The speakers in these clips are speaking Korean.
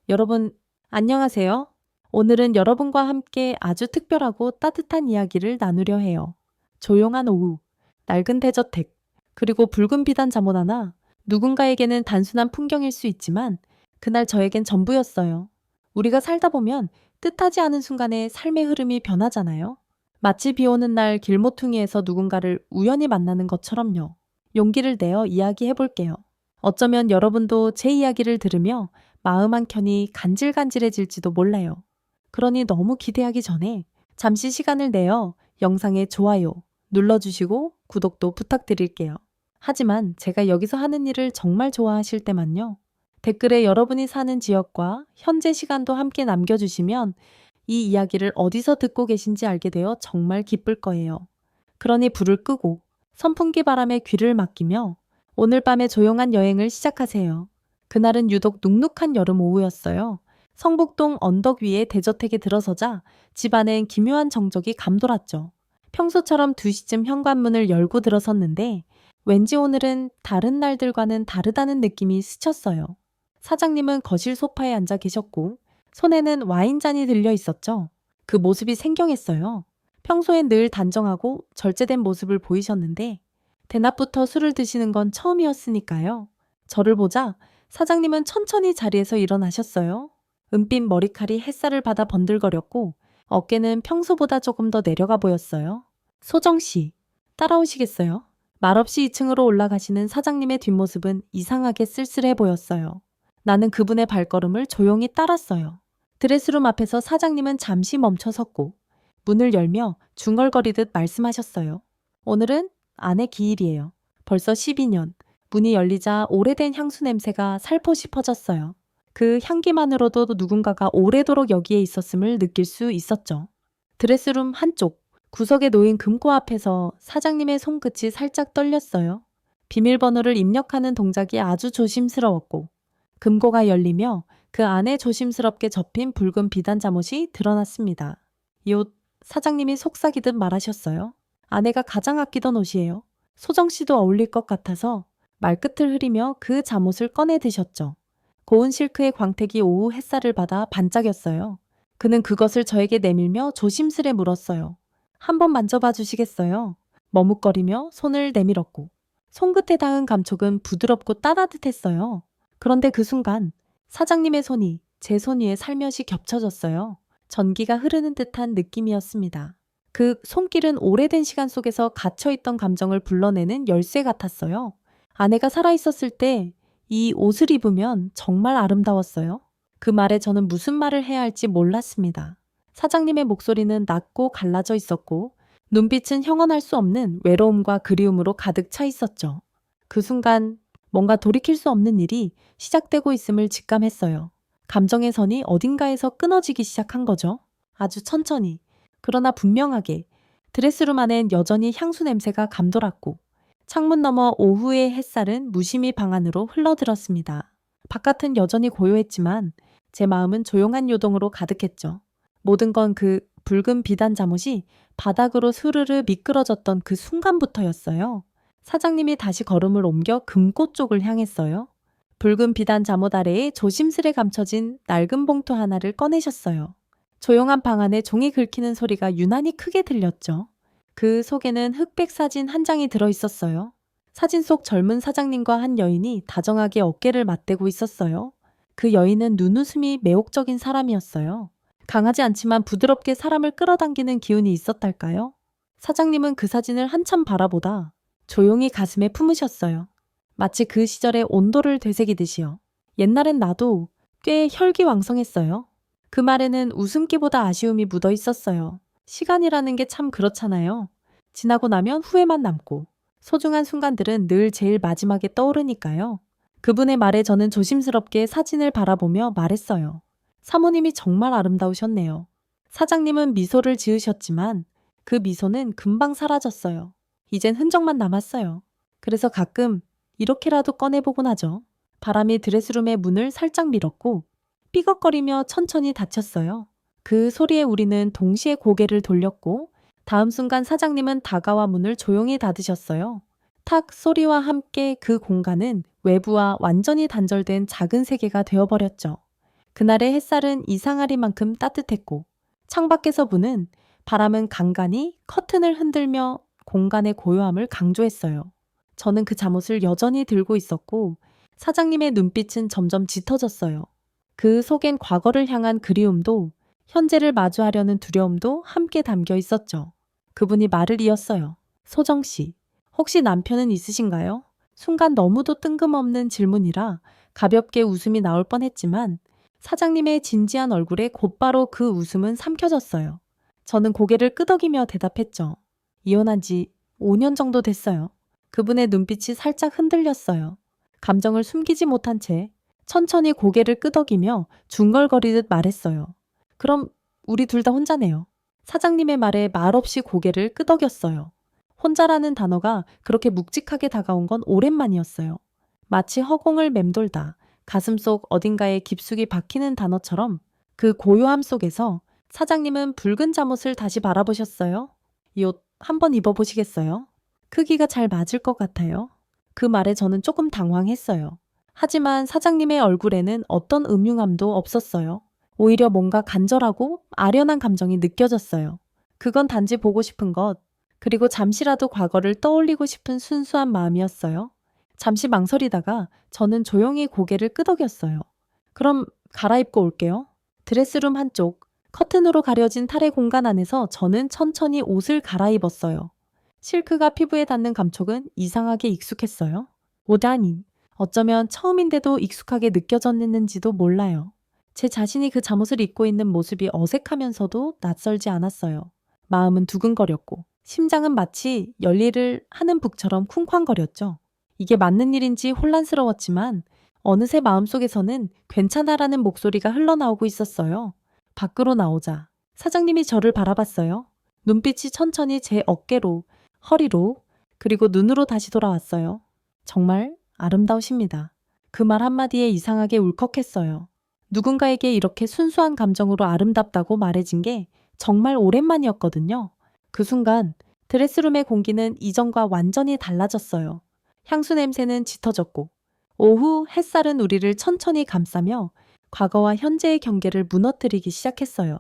여러분, 안녕하세요. 오늘은 여러분과 함께 아주 특별하고 따뜻한 이야기를 나누려 해요. 조용한 오후, 낡은 대저택, 그리고 붉은 비단 잠옷 하나, 누군가에게는 단순한 풍경일 수 있지만 그날 저에겐 전부였어요. 우리가 살다 보면 뜻하지 않은 순간에 삶의 흐름이 변하잖아요. 마치 비 오는 날 길모퉁이에서 누군가를 우연히 만나는 것처럼요. 용기를 내어 이야기해 볼게요. 어쩌면 여러분도 제 이야기를 들으며 마음 한켠이 간질간질해질지도 몰라요. 그러니 너무 기대하기 전에 잠시 시간을 내어 영상에 좋아요 눌러주시고 구독도 부탁드릴게요. 하지만 제가 여기서 하는 일을 정말 좋아하실 때만요. 댓글에 여러분이 사는 지역과 현재 시간도 함께 남겨주시면 이 이야기를 어디서 듣고 계신지 알게 되어 정말 기쁠 거예요. 그러니 불을 끄고 선풍기 바람에 귀를 맡기며 오늘 밤의 조용한 여행을 시작하세요. 그날은 유독 눅눅한 여름 오후였어요. 성북동 언덕 위에 대저택에 들어서자 집안엔 기묘한 정적이 감돌았죠. 평소처럼 2시쯤 현관문을 열고 들어섰는데 왠지 오늘은 다른 날들과는 다르다는 느낌이 스쳤어요. 사장님은 거실 소파에 앉아 계셨고 손에는 와인잔이 들려 있었죠. 그 모습이 생경했어요. 평소엔 늘 단정하고 절제된 모습을 보이셨는데 대낮부터 술을 드시는 건 처음이었으니까요. 저를 보자 사장님은 천천히 자리에서 일어나셨어요. 은빛 머리칼이 햇살을 받아 번들거렸고 어깨는 평소보다 조금 더 내려가 보였어요. 소정씨, 따라오시겠어요? 말없이 2층으로 올라가시는 사장님의 뒷모습은 이상하게 쓸쓸해 보였어요. 나는 그분의 발걸음을 조용히 따랐어요. 드레스룸 앞에서 사장님은 잠시 멈춰 섰고 문을 열며 중얼거리듯 말씀하셨어요. 오늘은 아내 기일이에요. 벌써 12년. 문이 열리자 오래된 향수 냄새가 살포시 퍼졌어요. 그 향기만으로도 누군가가 오래도록 여기에 있었음을 느낄 수 있었죠. 드레스룸 한쪽 구석에 놓인 금고 앞에서 사장님의 손끝이 살짝 떨렸어요. 비밀번호를 입력하는 동작이 아주 조심스러웠고 금고가 열리며 그 안에 조심스럽게 접힌 붉은 비단 잠옷이 드러났습니다. 이 옷 사장님이 속삭이듯 말하셨어요. 아내가 가장 아끼던 옷이에요. 소정 씨도 어울릴 것 같아서 말끝을 흐리며 그 잠옷을 꺼내 드셨죠. 고운 실크의 광택이 오후 햇살을 받아 반짝였어요. 그는 그것을 저에게 내밀며 조심스레 물었어요. 한번 만져봐 주시겠어요? 머뭇거리며 손을 내밀었고 손끝에 닿은 감촉은 부드럽고 따뜻했어요. 그런데 그 순간 사장님의 손이 제 손 위에 살며시 겹쳐졌어요. 전기가 흐르는 듯한 느낌이었습니다. 그 손길은 오래된 시간 속에서 갇혀있던 감정을 불러내는 열쇠 같았어요. 아내가 살아있었을 때 이 옷을 입으면 정말 아름다웠어요. 그 말에 저는 무슨 말을 해야 할지 몰랐습니다. 사장님의 목소리는 낮고 갈라져 있었고 눈빛은 형언할 수 없는 외로움과 그리움으로 가득 차 있었죠. 그 순간 뭔가 돌이킬 수 없는 일이 시작되고 있음을 직감했어요. 감정의 선이 어딘가에서 끊어지기 시작한 거죠. 아주 천천히, 그러나 분명하게 드레스룸 안엔 여전히 향수 냄새가 감돌았고 창문 너머 오후의 햇살은 무심히 방 안으로 흘러들었습니다. 바깥은 여전히 고요했지만 제 마음은 조용한 요동으로 가득했죠. 모든 건 그 붉은 비단 잠옷이 바닥으로 스르르 미끄러졌던 그 순간부터였어요. 사장님이 다시 걸음을 옮겨 금고 쪽을 향했어요. 붉은 비단 잠옷 아래에 조심스레 감춰진 낡은 봉투 하나를 꺼내셨어요. 조용한 방 안에 종이 긁히는 소리가 유난히 크게 들렸죠. 그 속에는 흑백 사진 한 장이 들어있었어요. 사진 속 젊은 사장님과 한 여인이 다정하게 어깨를 맞대고 있었어요. 그 여인은 눈웃음이 매혹적인 사람이었어요. 강하지 않지만 부드럽게 사람을 끌어당기는 기운이 있었달까요? 사장님은 그 사진을 한참 바라보다 조용히 가슴에 품으셨어요. 마치 그 시절의 온도를 되새기듯이요. 옛날엔 나도 꽤 혈기왕성했어요. 그 말에는 웃음기보다 아쉬움이 묻어 있었어요. 시간이라는 게 참 그렇잖아요. 지나고 나면 후회만 남고 소중한 순간들은 늘 제일 마지막에 떠오르니까요. 그분의 말에 저는 조심스럽게 사진을 바라보며 말했어요. 사모님이 정말 아름다우셨네요. 사장님은 미소를 지으셨지만 그 미소는 금방 사라졌어요. 이젠 흔적만 남았어요. 그래서 가끔 이렇게라도 꺼내보곤 하죠. 바람이 드레스룸의 문을 살짝 밀었고 삐걱거리며 천천히 닫혔어요. 그 소리에 우리는 동시에 고개를 돌렸고 다음 순간 사장님은 다가와 문을 조용히 닫으셨어요. 탁 소리와 함께 그 공간은 외부와 완전히 단절된 작은 세계가 되어버렸죠. 그날의 햇살은 이상하리만큼 따뜻했고 창밖에서 부는 바람은 간간히 커튼을 흔들며 공간의 고요함을 강조했어요. 저는 그 잠옷을 여전히 들고 있었고 사장님의 눈빛은 점점 짙어졌어요. 그 속엔 과거를 향한 그리움도 현재를 마주하려는 두려움도 함께 담겨 있었죠. 그분이 말을 이었어요. 소정 씨, 혹시 남편은 있으신가요? 순간 너무도 뜬금없는 질문이라 가볍게 웃음이 나올 뻔했지만 사장님의 진지한 얼굴에 곧바로 그 웃음은 삼켜졌어요. 저는 고개를 끄덕이며 대답했죠. 이혼한 지 5년 정도 됐어요. 그분의 눈빛이 살짝 흔들렸어요. 감정을 숨기지 못한 채 천천히 고개를 끄덕이며 중얼거리듯 말했어요. 그럼 우리 둘 다 혼자네요. 사장님의 말에 말없이 고개를 끄덕였어요. 혼자라는 단어가 그렇게 묵직하게 다가온 건 오랜만이었어요. 마치 허공을 맴돌다 가슴속 어딘가에 깊숙이 박히는 단어처럼 그 고요함 속에서 사장님은 붉은 잠옷을 다시 바라보셨어요. 이 옷 한번 입어보시겠어요? 크기가 잘 맞을 것 같아요. 그 말에 저는 조금 당황했어요. 하지만 사장님의 얼굴에는 어떤 음흉함도 없었어요. 오히려 뭔가 간절하고 아련한 감정이 느껴졌어요. 그건 단지 보고 싶은 것, 그리고 잠시라도 과거를 떠올리고 싶은 순수한 마음이었어요. 잠시 망설이다가 저는 조용히 고개를 끄덕였어요. 그럼 갈아입고 올게요. 드레스룸 한쪽, 커튼으로 가려진 탈의 공간 안에서 저는 천천히 옷을 갈아입었어요. 실크가 피부에 닿는 감촉은 이상하게 익숙했어요. 오다니, 어쩌면 처음인데도 익숙하게 느껴졌는지도 몰라요. 제 자신이 그 잠옷을 입고 있는 모습이 어색하면서도 낯설지 않았어요. 마음은 두근거렸고 심장은 마치 열일을 하는 북처럼 쿵쾅거렸죠. 이게 맞는 일인지 혼란스러웠지만 어느새 마음속에서는 괜찮아라는 목소리가 흘러나오고 있었어요. 밖으로 나오자 사장님이 저를 바라봤어요. 눈빛이 천천히 제 어깨로, 허리로, 그리고 눈으로 다시 돌아왔어요. 정말 아름다우십니다. 그 말 한마디에 이상하게 울컥했어요. 누군가에게 이렇게 순수한 감정으로 아름답다고 말해진 게 정말 오랜만이었거든요. 그 순간 드레스룸의 공기는 이전과 완전히 달라졌어요. 향수 냄새는 짙어졌고 오후 햇살은 우리를 천천히 감싸며 과거와 현재의 경계를 무너뜨리기 시작했어요.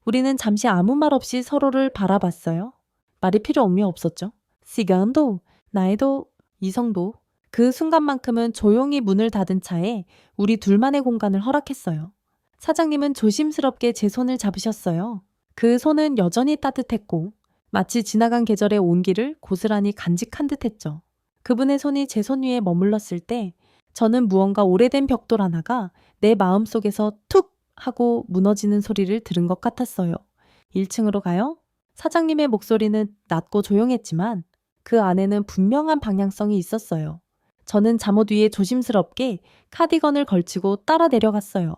우리는 잠시 아무 말 없이 서로를 바라봤어요. 말이 필요 없었죠. 시간도, 나이도, 이성도 그 순간만큼은 조용히 문을 닫은 차에 우리 둘만의 공간을 허락했어요. 사장님은 조심스럽게 제 손을 잡으셨어요. 그 손은 여전히 따뜻했고 마치 지나간 계절의 온기를 고스란히 간직한 듯했죠. 그분의 손이 제 손 위에 머물렀을 때 저는 무언가 오래된 벽돌 하나가 내 마음속에서 툭 하고 무너지는 소리를 들은 것 같았어요. 1층으로 가요? 사장님의 목소리는 낮고 조용했지만 그 안에는 분명한 방향성이 있었어요. 저는 잠옷 위에 조심스럽게 카디건을 걸치고 따라 내려갔어요.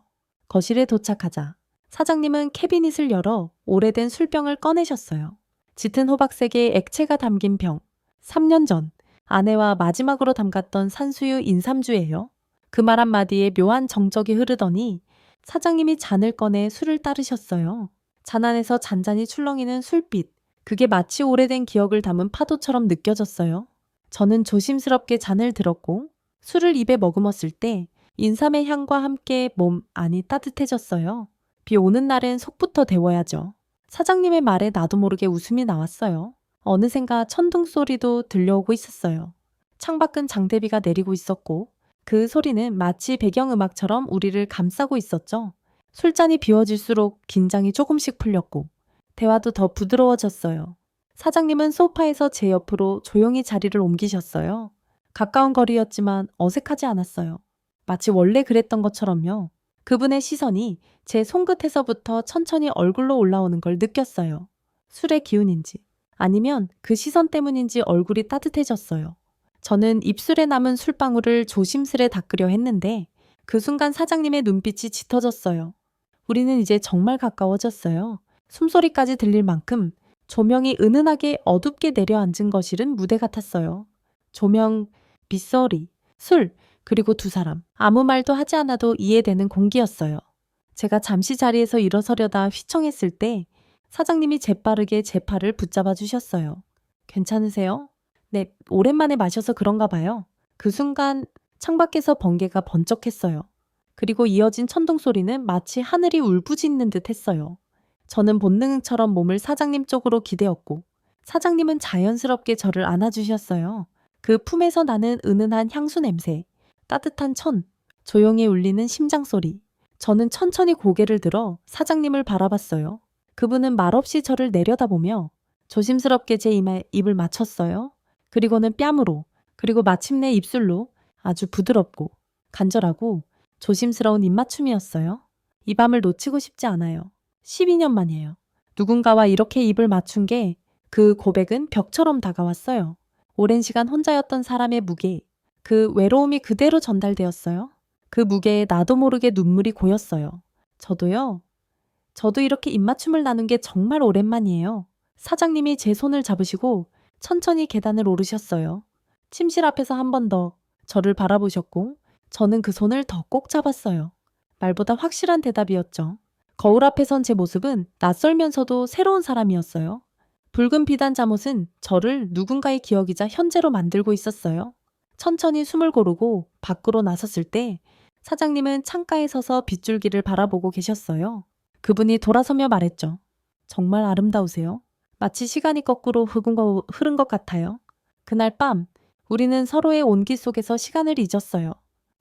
거실에 도착하자 사장님은 캐비닛을 열어 오래된 술병을 꺼내셨어요. 짙은 호박색의 액체가 담긴 병. 3년 전 아내와 마지막으로 담갔던 산수유 인삼주예요. 그 말 한마디에 묘한 정적이 흐르더니 사장님이 잔을 꺼내 술을 따르셨어요. 잔 안에서 잔잔히 출렁이는 술빛. 그게 마치 오래된 기억을 담은 파도처럼 느껴졌어요. 저는 조심스럽게 잔을 들었고 술을 입에 머금었을 때 인삼의 향과 함께 몸 안이 따뜻해졌어요. 비 오는 날엔 속부터 데워야죠. 사장님의 말에 나도 모르게 웃음이 나왔어요. 어느샌가 천둥 소리도 들려오고 있었어요. 창밖은 장대비가 내리고 있었고 그 소리는 마치 배경음악처럼 우리를 감싸고 있었죠. 술잔이 비워질수록 긴장이 조금씩 풀렸고 대화도 더 부드러워졌어요. 사장님은 소파에서 제 옆으로 조용히 자리를 옮기셨어요. 가까운 거리였지만 어색하지 않았어요. 마치 원래 그랬던 것처럼요. 그분의 시선이 제 손끝에서부터 천천히 얼굴로 올라오는 걸 느꼈어요. 술의 기운인지 아니면 그 시선 때문인지 얼굴이 따뜻해졌어요. 저는 입술에 남은 술방울을 조심스레 닦으려 했는데 그 순간 사장님의 눈빛이 짙어졌어요. 우리는 이제 정말 가까워졌어요. 숨소리까지 들릴 만큼 조명이 은은하게 어둡게 내려앉은 거실은 무대 같았어요. 조명, 빗소리, 술, 그리고 두 사람. 아무 말도 하지 않아도 이해되는 공기였어요. 제가 잠시 자리에서 일어서려다 휘청했을 때 사장님이 재빠르게 제 팔을 붙잡아 주셨어요. 괜찮으세요? 네, 오랜만에 마셔서 그런가 봐요. 그 순간 창밖에서 번개가 번쩍했어요. 그리고 이어진 천둥 소리는 마치 하늘이 울부짖는 듯 했어요. 저는 본능처럼 몸을 사장님 쪽으로 기대었고 사장님은 자연스럽게 저를 안아주셨어요. 그 품에서 나는 은은한 향수 냄새, 따뜻한 천, 조용히 울리는 심장 소리. 저는 천천히 고개를 들어 사장님을 바라봤어요. 그분은 말없이 저를 내려다보며 조심스럽게 제 이마에 입을 맞췄어요. 그리고는 뺨으로, 그리고 마침내 입술로 아주 부드럽고 간절하고 조심스러운 입맞춤이었어요. 이 밤을 놓치고 싶지 않아요. 12년 만이에요. 누군가와 이렇게 입을 맞춘 게 그 고백은 벽처럼 다가왔어요. 오랜 시간 혼자였던 사람의 무게, 그 외로움이 그대로 전달되었어요. 그 무게에 나도 모르게 눈물이 고였어요. 저도요. 저도 이렇게 입맞춤을 나눈 게 정말 오랜만이에요. 사장님이 제 손을 잡으시고 천천히 계단을 오르셨어요. 침실 앞에서 한 번 더 저를 바라보셨고 저는 그 손을 더 꼭 잡았어요. 말보다 확실한 대답이었죠. 거울 앞에 선 제 모습은 낯설면서도 새로운 사람이었어요. 붉은 비단 잠옷은 저를 누군가의 기억이자 현재로 만들고 있었어요. 천천히 숨을 고르고 밖으로 나섰을 때 사장님은 창가에 서서 빗줄기를 바라보고 계셨어요. 그분이 돌아서며 말했죠. 정말 아름다우세요. 마치 시간이 거꾸로 흐른 것 같아요. 그날 밤 우리는 서로의 온기 속에서 시간을 잊었어요.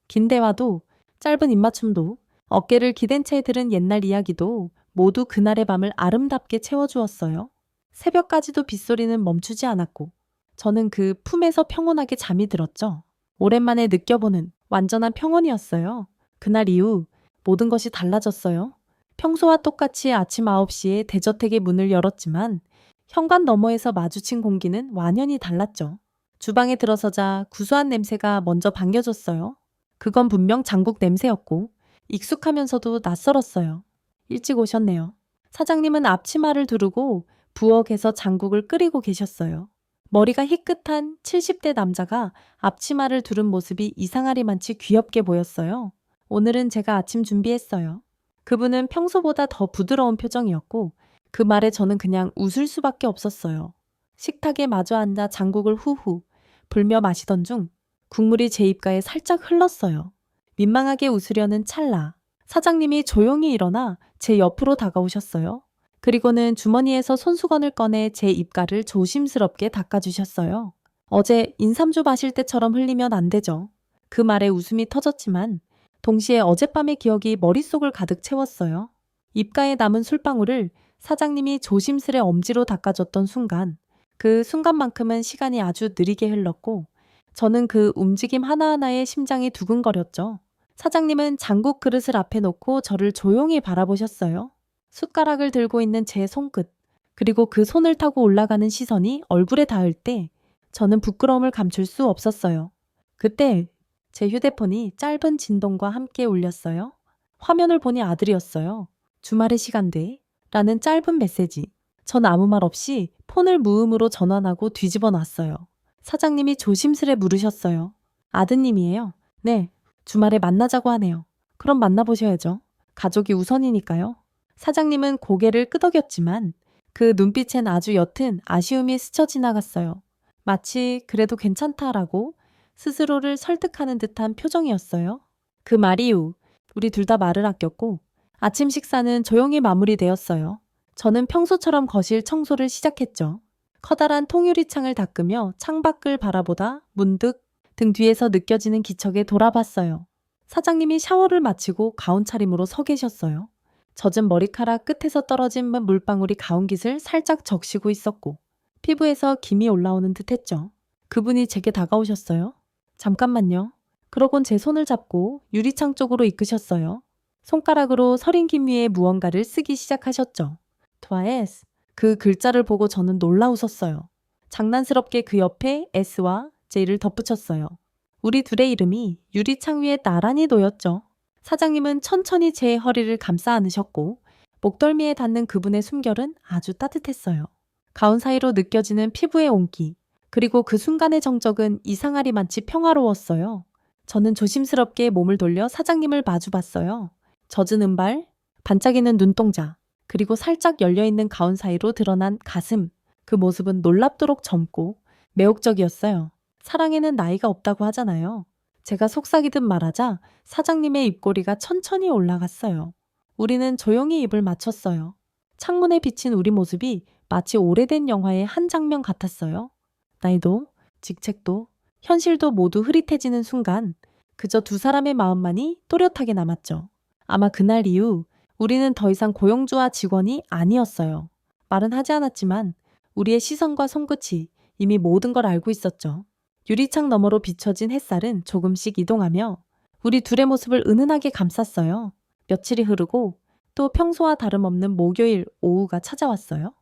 긴 대화도 짧은 입맞춤도 어깨를 기댄 채 들은 옛날 이야기도 모두 그날의 밤을 아름답게 채워주었어요. 새벽까지도 빗소리는 멈추지 않았고 저는 그 품에서 평온하게 잠이 들었죠. 오랜만에 느껴보는 완전한 평온이었어요. 그날 이후 모든 것이 달라졌어요. 평소와 똑같이 아침 9시에 대저택의 문을 열었지만 현관 너머에서 마주친 공기는 완연히 달랐죠. 주방에 들어서자 구수한 냄새가 먼저 반겨졌어요. 그건 분명 장국 냄새였고 익숙하면서도 낯설었어요. 일찍 오셨네요. 사장님은 앞치마를 두르고 부엌에서 장국을 끓이고 계셨어요. 머리가 희끗한 70대 남자가 앞치마를 두른 모습이 이상하리만치 귀엽게 보였어요. 오늘은 제가 아침 준비했어요. 그분은 평소보다 더 부드러운 표정이었고 그 말에 저는 그냥 웃을 수밖에 없었어요. 식탁에 마주 앉아 장국을 후후 불며 마시던 중 국물이 제 입가에 살짝 흘렀어요. 민망하게 웃으려는 찰나 사장님이 조용히 일어나 제 옆으로 다가오셨어요. 그리고는 주머니에서 손수건을 꺼내 제 입가를 조심스럽게 닦아주셨어요. 어제 인삼주 마실 때처럼 흘리면 안 되죠. 그 말에 웃음이 터졌지만 동시에 어젯밤의 기억이 머릿속을 가득 채웠어요. 입가에 남은 술방울을 사장님이 조심스레 엄지로 닦아줬던 순간, 그 순간만큼은 시간이 아주 느리게 흘렀고 저는 그 움직임 하나하나에 심장이 두근거렸죠. 사장님은 장국 그릇을 앞에 놓고 저를 조용히 바라보셨어요. 숟가락을 들고 있는 제 손끝, 그리고 그 손을 타고 올라가는 시선이 얼굴에 닿을 때 저는 부끄러움을 감출 수 없었어요. 그때 제 휴대폰이 짧은 진동과 함께 울렸어요. 화면을 보니 아들이었어요. 주말에 시간 돼? 라는 짧은 메시지. 전 아무 말 없이 폰을 무음으로 전환하고 뒤집어 놨어요. 사장님이 조심스레 물으셨어요. 아드님이에요. 네, 주말에 만나자고 하네요. 그럼 만나보셔야죠. 가족이 우선이니까요. 사장님은 고개를 끄덕였지만 그 눈빛엔 아주 옅은 아쉬움이 스쳐 지나갔어요. 마치 그래도 괜찮다라고 스스로를 설득하는 듯한 표정이었어요. 그 말 이후 우리 둘 다 말을 아꼈고 아침 식사는 조용히 마무리되었어요. 저는 평소처럼 거실 청소를 시작했죠. 커다란 통유리창을 닦으며 창밖을 바라보다 문득 등 뒤에서 느껴지는 기척에 돌아봤어요. 사장님이 샤워를 마치고 가운 차림으로 서 계셨어요. 젖은 머리카락 끝에서 떨어진 물방울이 가운깃을 살짝 적시고 있었고 피부에서 김이 올라오는 듯 했죠. 그분이 제게 다가오셨어요. 잠깐만요. 그러곤 제 손을 잡고 유리창 쪽으로 이끄셨어요. 손가락으로 서린 김 위에 무언가를 쓰기 시작하셨죠. 트와이스. 그 글자를 보고 저는 놀라 웃었어요. 장난스럽게 그 옆에 S와 J를 덧붙였어요. 우리 둘의 이름이 유리창 위에 나란히 놓였죠. 사장님은 천천히 제 허리를 감싸 안으셨고 목덜미에 닿는 그분의 숨결은 아주 따뜻했어요. 가운 사이로 느껴지는 피부의 온기, 그리고 그 순간의 정적은 이상하리만치 평화로웠어요. 저는 조심스럽게 몸을 돌려 사장님을 마주봤어요. 젖은 은발, 반짝이는 눈동자, 그리고 살짝 열려있는 가운 사이로 드러난 가슴. 그 모습은 놀랍도록 젊고 매혹적이었어요. 사랑에는 나이가 없다고 하잖아요. 제가 속삭이듯 말하자 사장님의 입꼬리가 천천히 올라갔어요. 우리는 조용히 입을 맞췄어요. 창문에 비친 우리 모습이 마치 오래된 영화의 한 장면 같았어요. 나이도, 직책도, 현실도 모두 흐릿해지는 순간 그저 두 사람의 마음만이 또렷하게 남았죠. 아마 그날 이후 우리는 더 이상 고용주와 직원이 아니었어요. 말은 하지 않았지만 우리의 시선과 손끝이 이미 모든 걸 알고 있었죠. 유리창 너머로 비춰진 햇살은 조금씩 이동하며 우리 둘의 모습을 은은하게 감쌌어요. 며칠이 흐르고 또 평소와 다름없는 목요일 오후가 찾아왔어요.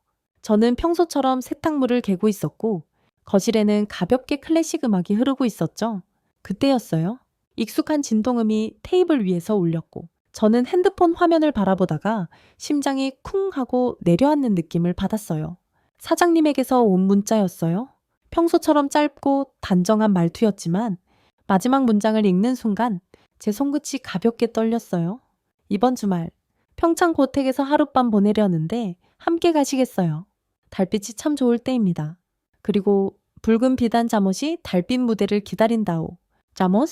저는 평소처럼 세탁물을 개고 있었고 거실에는 가볍게 클래식 음악이 흐르고 있었죠. 그때였어요. 익숙한 진동음이 테이블 위에서 울렸고 저는 핸드폰 화면을 바라보다가 심장이 쿵 하고 내려앉는 느낌을 받았어요. 사장님에게서 온 문자였어요. 평소처럼 짧고 단정한 말투였지만 마지막 문장을 읽는 순간 제 손끝이 가볍게 떨렸어요. 이번 주말 평창 고택에서 하룻밤 보내려는데 함께 가시겠어요. 달빛이 참 좋을 때입니다. 그리고 붉은 비단 잠옷이 달빛 무대를 기다린다오. 잠옷?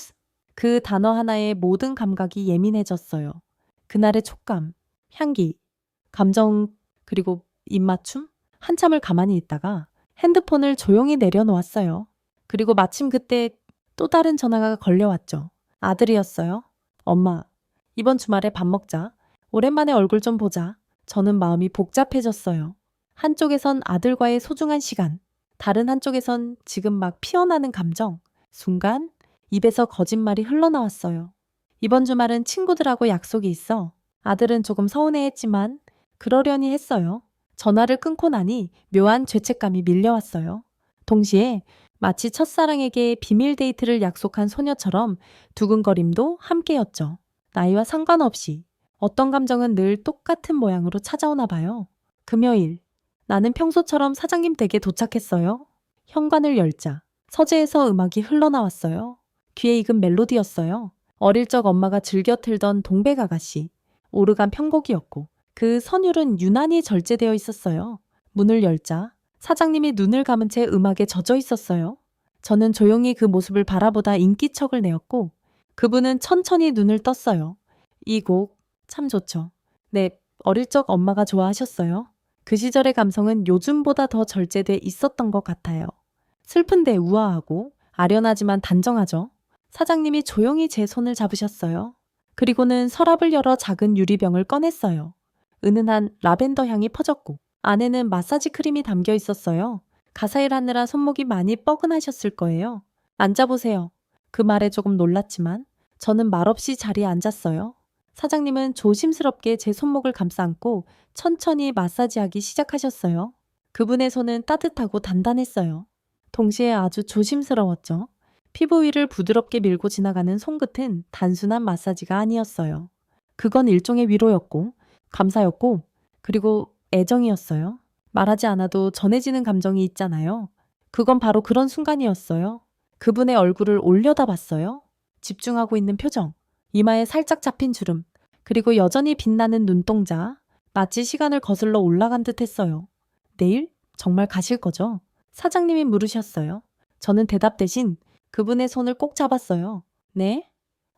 그 단어 하나에 모든 감각이 예민해졌어요. 그날의 촉감, 향기, 감정, 그리고 입맞춤? 한참을 가만히 있다가 핸드폰을 조용히 내려놓았어요. 그리고 마침 그때 또 다른 전화가 걸려왔죠. 아들이었어요. 엄마, 이번 주말에 밥 먹자. 오랜만에 얼굴 좀 보자. 저는 마음이 복잡해졌어요. 한쪽에선 아들과의 소중한 시간, 다른 한쪽에선 지금 막 피어나는 감정. 순간 입에서 거짓말이 흘러나왔어요. 이번 주말은 친구들하고 약속이 있어. 아들은 조금 서운해했지만 그러려니 했어요. 전화를 끊고 나니 묘한 죄책감이 밀려왔어요. 동시에 마치 첫사랑에게 비밀 데이트를 약속한 소녀처럼 두근거림도 함께였죠. 나이와 상관없이 어떤 감정은 늘 똑같은 모양으로 찾아오나 봐요. 금요일, 나는 평소처럼 사장님 댁에 도착했어요. 현관을 열자 서재에서 음악이 흘러나왔어요. 귀에 익은 멜로디였어요. 어릴 적 엄마가 즐겨 틀던 동백 아가씨, 오르간 편곡이었고 그 선율은 유난히 절제되어 있었어요. 문을 열자 사장님이 눈을 감은 채 음악에 젖어 있었어요. 저는 조용히 그 모습을 바라보다 인기척을 내었고 그분은 천천히 눈을 떴어요. 이 곡 참 좋죠. 네, 어릴 적 엄마가 좋아하셨어요. 그 시절의 감성은 요즘보다 더 절제돼 있었던 것 같아요. 슬픈데 우아하고 아련하지만 단정하죠. 사장님이 조용히 제 손을 잡으셨어요. 그리고는 서랍을 열어 작은 유리병을 꺼냈어요. 은은한 라벤더 향이 퍼졌고 안에는 마사지 크림이 담겨 있었어요. 가사일 하느라 손목이 많이 뻐근하셨을 거예요. 앉아보세요. 그 말에 조금 놀랐지만 저는 말없이 자리에 앉았어요. 사장님은 조심스럽게 제 손목을 감싸 안고 천천히 마사지하기 시작하셨어요. 그분의 손은 따뜻하고 단단했어요. 동시에 아주 조심스러웠죠. 피부 위를 부드럽게 밀고 지나가는 손끝은 단순한 마사지가 아니었어요. 그건 일종의 위로였고, 감사였고, 그리고 애정이었어요. 말하지 않아도 전해지는 감정이 있잖아요. 그건 바로 그런 순간이었어요. 그분의 얼굴을 올려다 봤어요. 집중하고 있는 표정, 이마에 살짝 잡힌 주름, 그리고 여전히 빛나는 눈동자, 마치 시간을 거슬러 올라간 듯 했어요. 내일? 정말 가실 거죠? 사장님이 물으셨어요. 저는 대답 대신 그분의 손을 꼭 잡았어요. 네?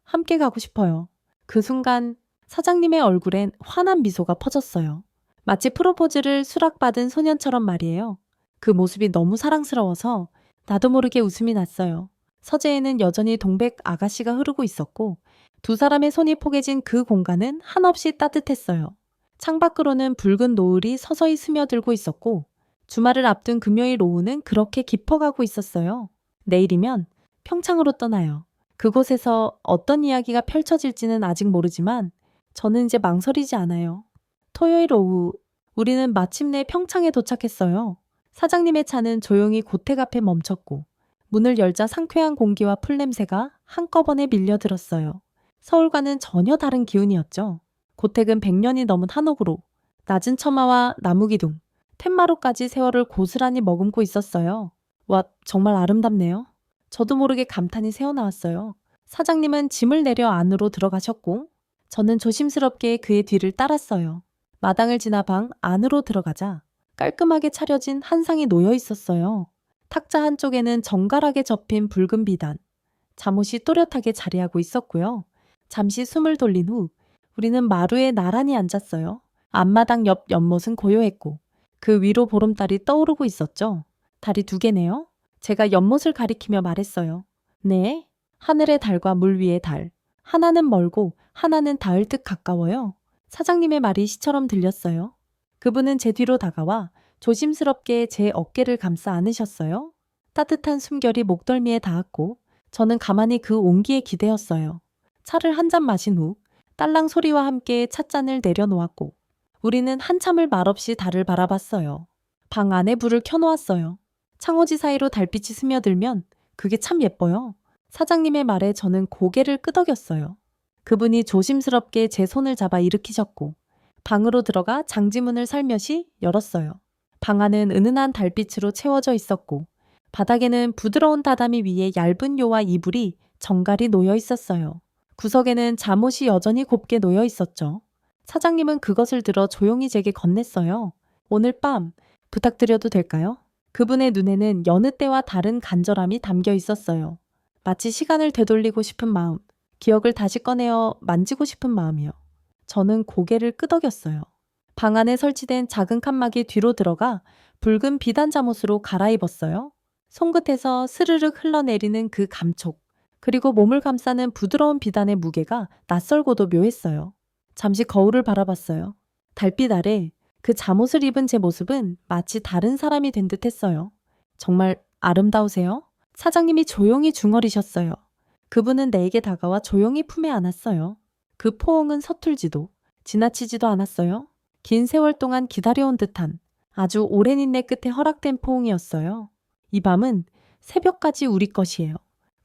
함께 가고 싶어요. 그 순간 사장님의 얼굴엔 환한 미소가 퍼졌어요. 마치 프로포즈를 수락받은 소년처럼 말이에요. 그 모습이 너무 사랑스러워서 나도 모르게 웃음이 났어요. 서재에는 여전히 동백 아가씨가 흐르고 있었고 두 사람의 손이 포개진 그 공간은 한없이 따뜻했어요. 창밖으로는 붉은 노을이 서서히 스며들고 있었고 주말을 앞둔 금요일 오후는 그렇게 깊어가고 있었어요. 내일이면 평창으로 떠나요. 그곳에서 어떤 이야기가 펼쳐질지는 아직 모르지만 저는 이제 망설이지 않아요. 토요일 오후 우리는 마침내 평창에 도착했어요. 사장님의 차는 조용히 고택 앞에 멈췄고 문을 열자 상쾌한 공기와 풀냄새가 한꺼번에 밀려들었어요. 서울과는 전혀 다른 기운이었죠. 고택은 100년이 넘은 한옥으로 낮은 처마와 나무기둥, 텐마루까지 세월을 고스란히 머금고 있었어요. 와, 정말 아름답네요. 저도 모르게 감탄이 새어나왔어요. 사장님은 짐을 내려 안으로 들어가셨고 저는 조심스럽게 그의 뒤를 따랐어요. 마당을 지나 방 안으로 들어가자 깔끔하게 차려진 한상이 놓여 있었어요. 탁자 한쪽에는 정갈하게 접힌 붉은 비단, 잠옷이 또렷하게 자리하고 있었고요. 잠시 숨을 돌린 후 우리는 마루에 나란히 앉았어요. 앞마당 옆 연못은 고요했고 그 위로 보름달이 떠오르고 있었죠. 달이 2개네요. 제가 연못을 가리키며 말했어요. 네, 하늘의 달과 물 위의 달. 하나는 멀고 하나는 닿을 듯 가까워요. 사장님의 말이 시처럼 들렸어요. 그분은 제 뒤로 다가와 조심스럽게 제 어깨를 감싸 안으셨어요. 따뜻한 숨결이 목덜미에 닿았고 저는 가만히 그 온기에 기대었어요. 차를 한 잔 마신 후 딸랑 소리와 함께 찻잔을 내려놓았고 우리는 한참을 말없이 달을 바라봤어요. 방 안에 불을 켜놓았어요. 창호지 사이로 달빛이 스며들면 그게 참 예뻐요. 사장님의 말에 저는 고개를 끄덕였어요. 그분이 조심스럽게 제 손을 잡아 일으키셨고 방으로 들어가 장지문을 살며시 열었어요. 방 안은 은은한 달빛으로 채워져 있었고 바닥에는 부드러운 다다미 위에 얇은 요와 이불이 정갈이 놓여 있었어요. 구석에는 잠옷이 여전히 곱게 놓여 있었죠. 사장님은 그것을 들어 조용히 제게 건넸어요. 오늘 밤 부탁드려도 될까요? 그분의 눈에는 여느 때와 다른 간절함이 담겨 있었어요. 마치 시간을 되돌리고 싶은 마음, 기억을 다시 꺼내어 만지고 싶은 마음이요. 저는 고개를 끄덕였어요. 방 안에 설치된 작은 칸막이 뒤로 들어가 붉은 비단 잠옷으로 갈아입었어요. 손끝에서 스르륵 흘러내리는 그 감촉, 그리고 몸을 감싸는 부드러운 비단의 무게가 낯설고도 묘했어요. 잠시 거울을 바라봤어요. 달빛 아래 그 잠옷을 입은 제 모습은 마치 다른 사람이 된 듯했어요. 정말 아름다우세요? 사장님이 조용히 중얼이셨어요. 그분은 내게 다가와 조용히 품에 안았어요. 그 포옹은 서툴지도 지나치지도 않았어요. 긴 세월 동안 기다려온 듯한 아주 오랜 인내 끝에 허락된 포옹이었어요. 이 밤은 새벽까지 우리 것이에요.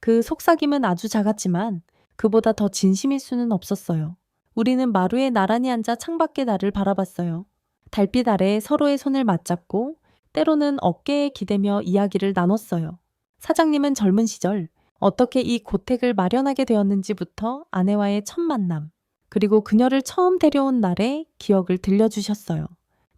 그 속삭임은 아주 작았지만 그보다 더 진심일 수는 없었어요. 우리는 마루에 나란히 앉아 창밖의 달을 바라봤어요. 달빛 아래 서로의 손을 맞잡고 때로는 어깨에 기대며 이야기를 나눴어요. 사장님은 젊은 시절 어떻게 이 고택을 마련하게 되었는지부터 아내와의 첫 만남, 그리고 그녀를 처음 데려온 날의 기억을 들려주셨어요.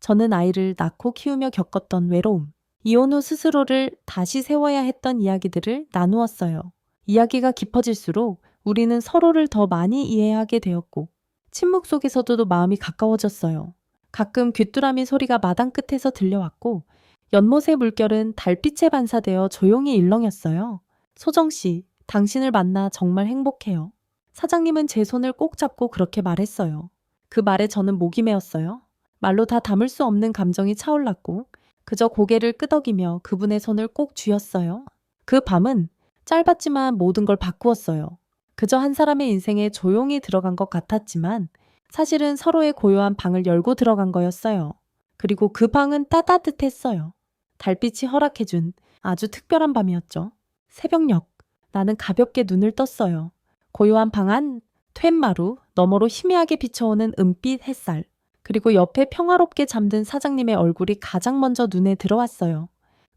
저는 아이를 낳고 키우며 겪었던 외로움, 이혼 후 스스로를 다시 세워야 했던 이야기들을 나누었어요. 이야기가 깊어질수록 우리는 서로를 더 많이 이해하게 되었고 침묵 속에서도 마음이 가까워졌어요. 가끔 귀뚜라미 소리가 마당 끝에서 들려왔고 연못의 물결은 달빛에 반사되어 조용히 일렁였어요. 소정 씨, 당신을 만나 정말 행복해요. 사장님은 제 손을 꼭 잡고 그렇게 말했어요. 그 말에 저는 목이 메었어요. 말로 다 담을 수 없는 감정이 차올랐고 그저 고개를 끄덕이며 그분의 손을 꼭 쥐었어요. 그 밤은 짧았지만 모든 걸 바꾸었어요. 그저 한 사람의 인생에 조용히 들어간 것 같았지만 사실은 서로의 고요한 방을 열고 들어간 거였어요. 그리고 그 방은 따뜻했어요. 달빛이 허락해준 아주 특별한 밤이었죠. 새벽녘, 나는 가볍게 눈을 떴어요. 고요한 방 안, 퇴마루, 너머로 희미하게 비춰오는 은빛 햇살, 그리고 옆에 평화롭게 잠든 사장님의 얼굴이 가장 먼저 눈에 들어왔어요.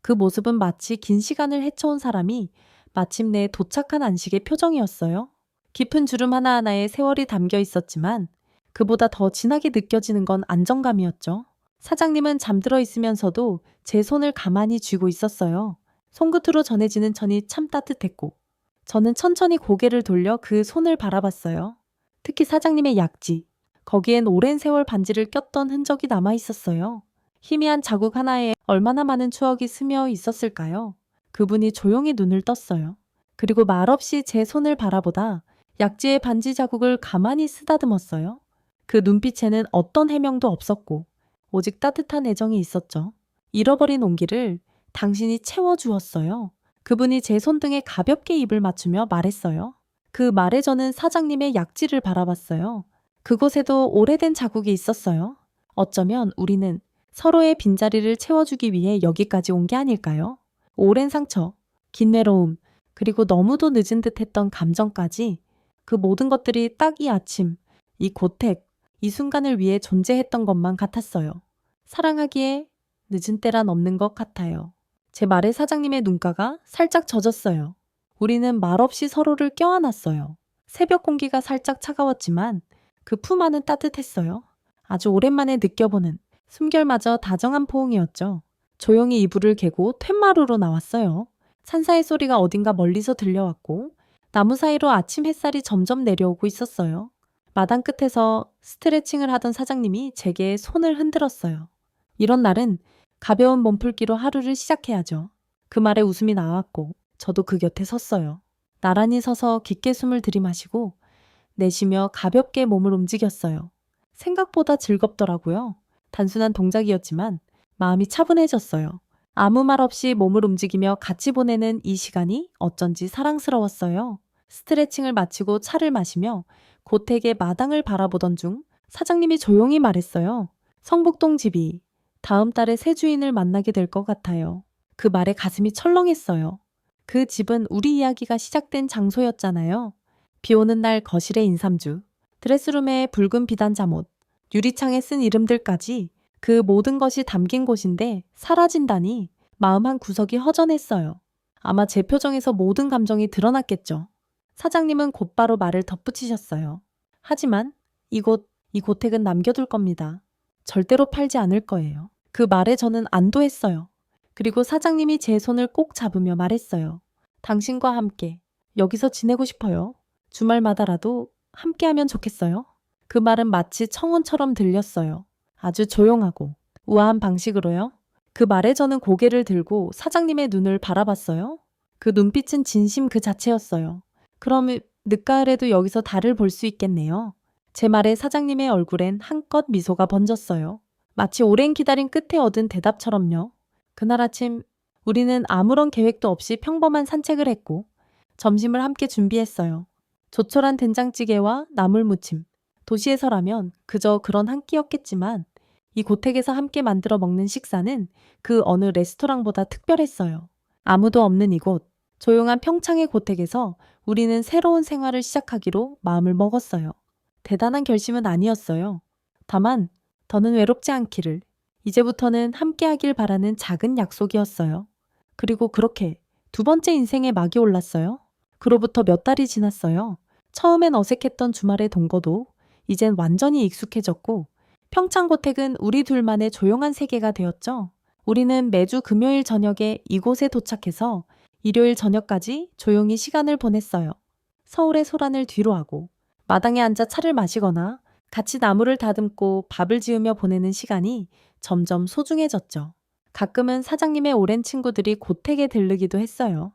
그 모습은 마치 긴 시간을 헤쳐온 사람이 마침내 도착한 안식의 표정이었어요. 깊은 주름 하나하나에 세월이 담겨 있었지만 그보다 더 진하게 느껴지는 건 안정감이었죠. 사장님은 잠들어 있으면서도 제 손을 가만히 쥐고 있었어요. 손끝으로 전해지는 천이 참 따뜻했고 저는 천천히 고개를 돌려 그 손을 바라봤어요. 특히 사장님의 약지, 거기엔 오랜 세월 반지를 꼈던 흔적이 남아 있었어요. 희미한 자국 하나에 얼마나 많은 추억이 스며 있었을까요? 그분이 조용히 눈을 떴어요. 그리고 말없이 제 손을 바라보다 약지의 반지 자국을 가만히 쓰다듬었어요. 그 눈빛에는 어떤 해명도 없었고 오직 따뜻한 애정이 있었죠. 잃어버린 온기를 당신이 채워주었어요. 그분이 제 손등에 가볍게 입을 맞추며 말했어요. 그 말에 저는 사장님의 약지를 바라봤어요. 그곳에도 오래된 자국이 있었어요. 어쩌면 우리는 서로의 빈자리를 채워주기 위해 여기까지 온 게 아닐까요? 오랜 상처, 긴 외로움, 그리고 너무도 늦은 듯 했던 감정까지 그 모든 것들이 딱 이 아침, 이 고택, 이 순간을 위해 존재했던 것만 같았어요. 사랑하기에 늦은 때란 없는 것 같아요. 제 말에 사장님의 눈가가 살짝 젖었어요. 우리는 말없이 서로를 껴안았어요. 새벽 공기가 살짝 차가웠지만 그 품 안은 따뜻했어요. 아주 오랜만에 느껴보는 숨결마저 다정한 포옹이었죠. 조용히 이불을 개고 툇마루로 나왔어요. 산사의 소리가 어딘가 멀리서 들려왔고 나무 사이로 아침 햇살이 점점 내려오고 있었어요. 마당 끝에서 스트레칭을 하던 사장님이 제게 손을 흔들었어요. 이런 날은 가벼운 몸풀기로 하루를 시작해야죠. 그 말에 웃음이 나왔고 저도 그 곁에 섰어요. 나란히 서서 깊게 숨을 들이마시고 내쉬며 가볍게 몸을 움직였어요. 생각보다 즐겁더라고요. 단순한 동작이었지만 마음이 차분해졌어요. 아무 말 없이 몸을 움직이며 같이 보내는 이 시간이 어쩐지 사랑스러웠어요. 스트레칭을 마치고 차를 마시며 고택의 마당을 바라보던 중 사장님이 조용히 말했어요. 성북동 집이 다음 달에 새 주인을 만나게 될 것 같아요. 그 말에 가슴이 철렁했어요. 그 집은 우리 이야기가 시작된 장소였잖아요. 비 오는 날 거실의 인삼주, 드레스룸의 붉은 비단 잠옷, 유리창에 쓴 이름들까지 그 모든 것이 담긴 곳인데 사라진다니 마음 한 구석이 허전했어요. 아마 제 표정에서 모든 감정이 드러났겠죠. 사장님은 곧바로 말을 덧붙이셨어요. 하지만 이 고택은 남겨둘 겁니다. 절대로 팔지 않을 거예요. 그 말에 저는 안도했어요. 그리고 사장님이 제 손을 꼭 잡으며 말했어요. 당신과 함께 여기서 지내고 싶어요. 주말마다라도 함께하면 좋겠어요. 그 말은 마치 청혼처럼 들렸어요. 아주 조용하고 우아한 방식으로요. 그 말에 저는 고개를 들고 사장님의 눈을 바라봤어요. 그 눈빛은 진심 그 자체였어요. 그럼 늦가을에도 여기서 달을 볼 수 있겠네요. 제 말에 사장님의 얼굴엔 한껏 미소가 번졌어요. 마치 오랜 기다림 끝에 얻은 대답처럼요. 그날 아침 우리는 아무런 계획도 없이 평범한 산책을 했고 점심을 함께 준비했어요. 조촐한 된장찌개와 나물무침. 도시에서라면 그저 그런 한 끼였겠지만 이 고택에서 함께 만들어 먹는 식사는 그 어느 레스토랑보다 특별했어요. 아무도 없는 이곳, 조용한 평창의 고택에서 우리는 새로운 생활을 시작하기로 마음을 먹었어요. 대단한 결심은 아니었어요. 다만 더는 외롭지 않기를, 이제부터는 함께하길 바라는 작은 약속이었어요. 그리고 그렇게 두 번째 인생의 막이 올랐어요. 그로부터 몇 달이 지났어요. 처음엔 어색했던 주말의 동거도 이젠 완전히 익숙해졌고 평창고택은 우리 둘만의 조용한 세계가 되었죠. 우리는 매주 금요일 저녁에 이곳에 도착해서 일요일 저녁까지 조용히 시간을 보냈어요. 서울의 소란을 뒤로하고 마당에 앉아 차를 마시거나 같이 나무를 다듬고 밥을 지으며 보내는 시간이 점점 소중해졌죠. 가끔은 사장님의 오랜 친구들이 고택에 들르기도 했어요.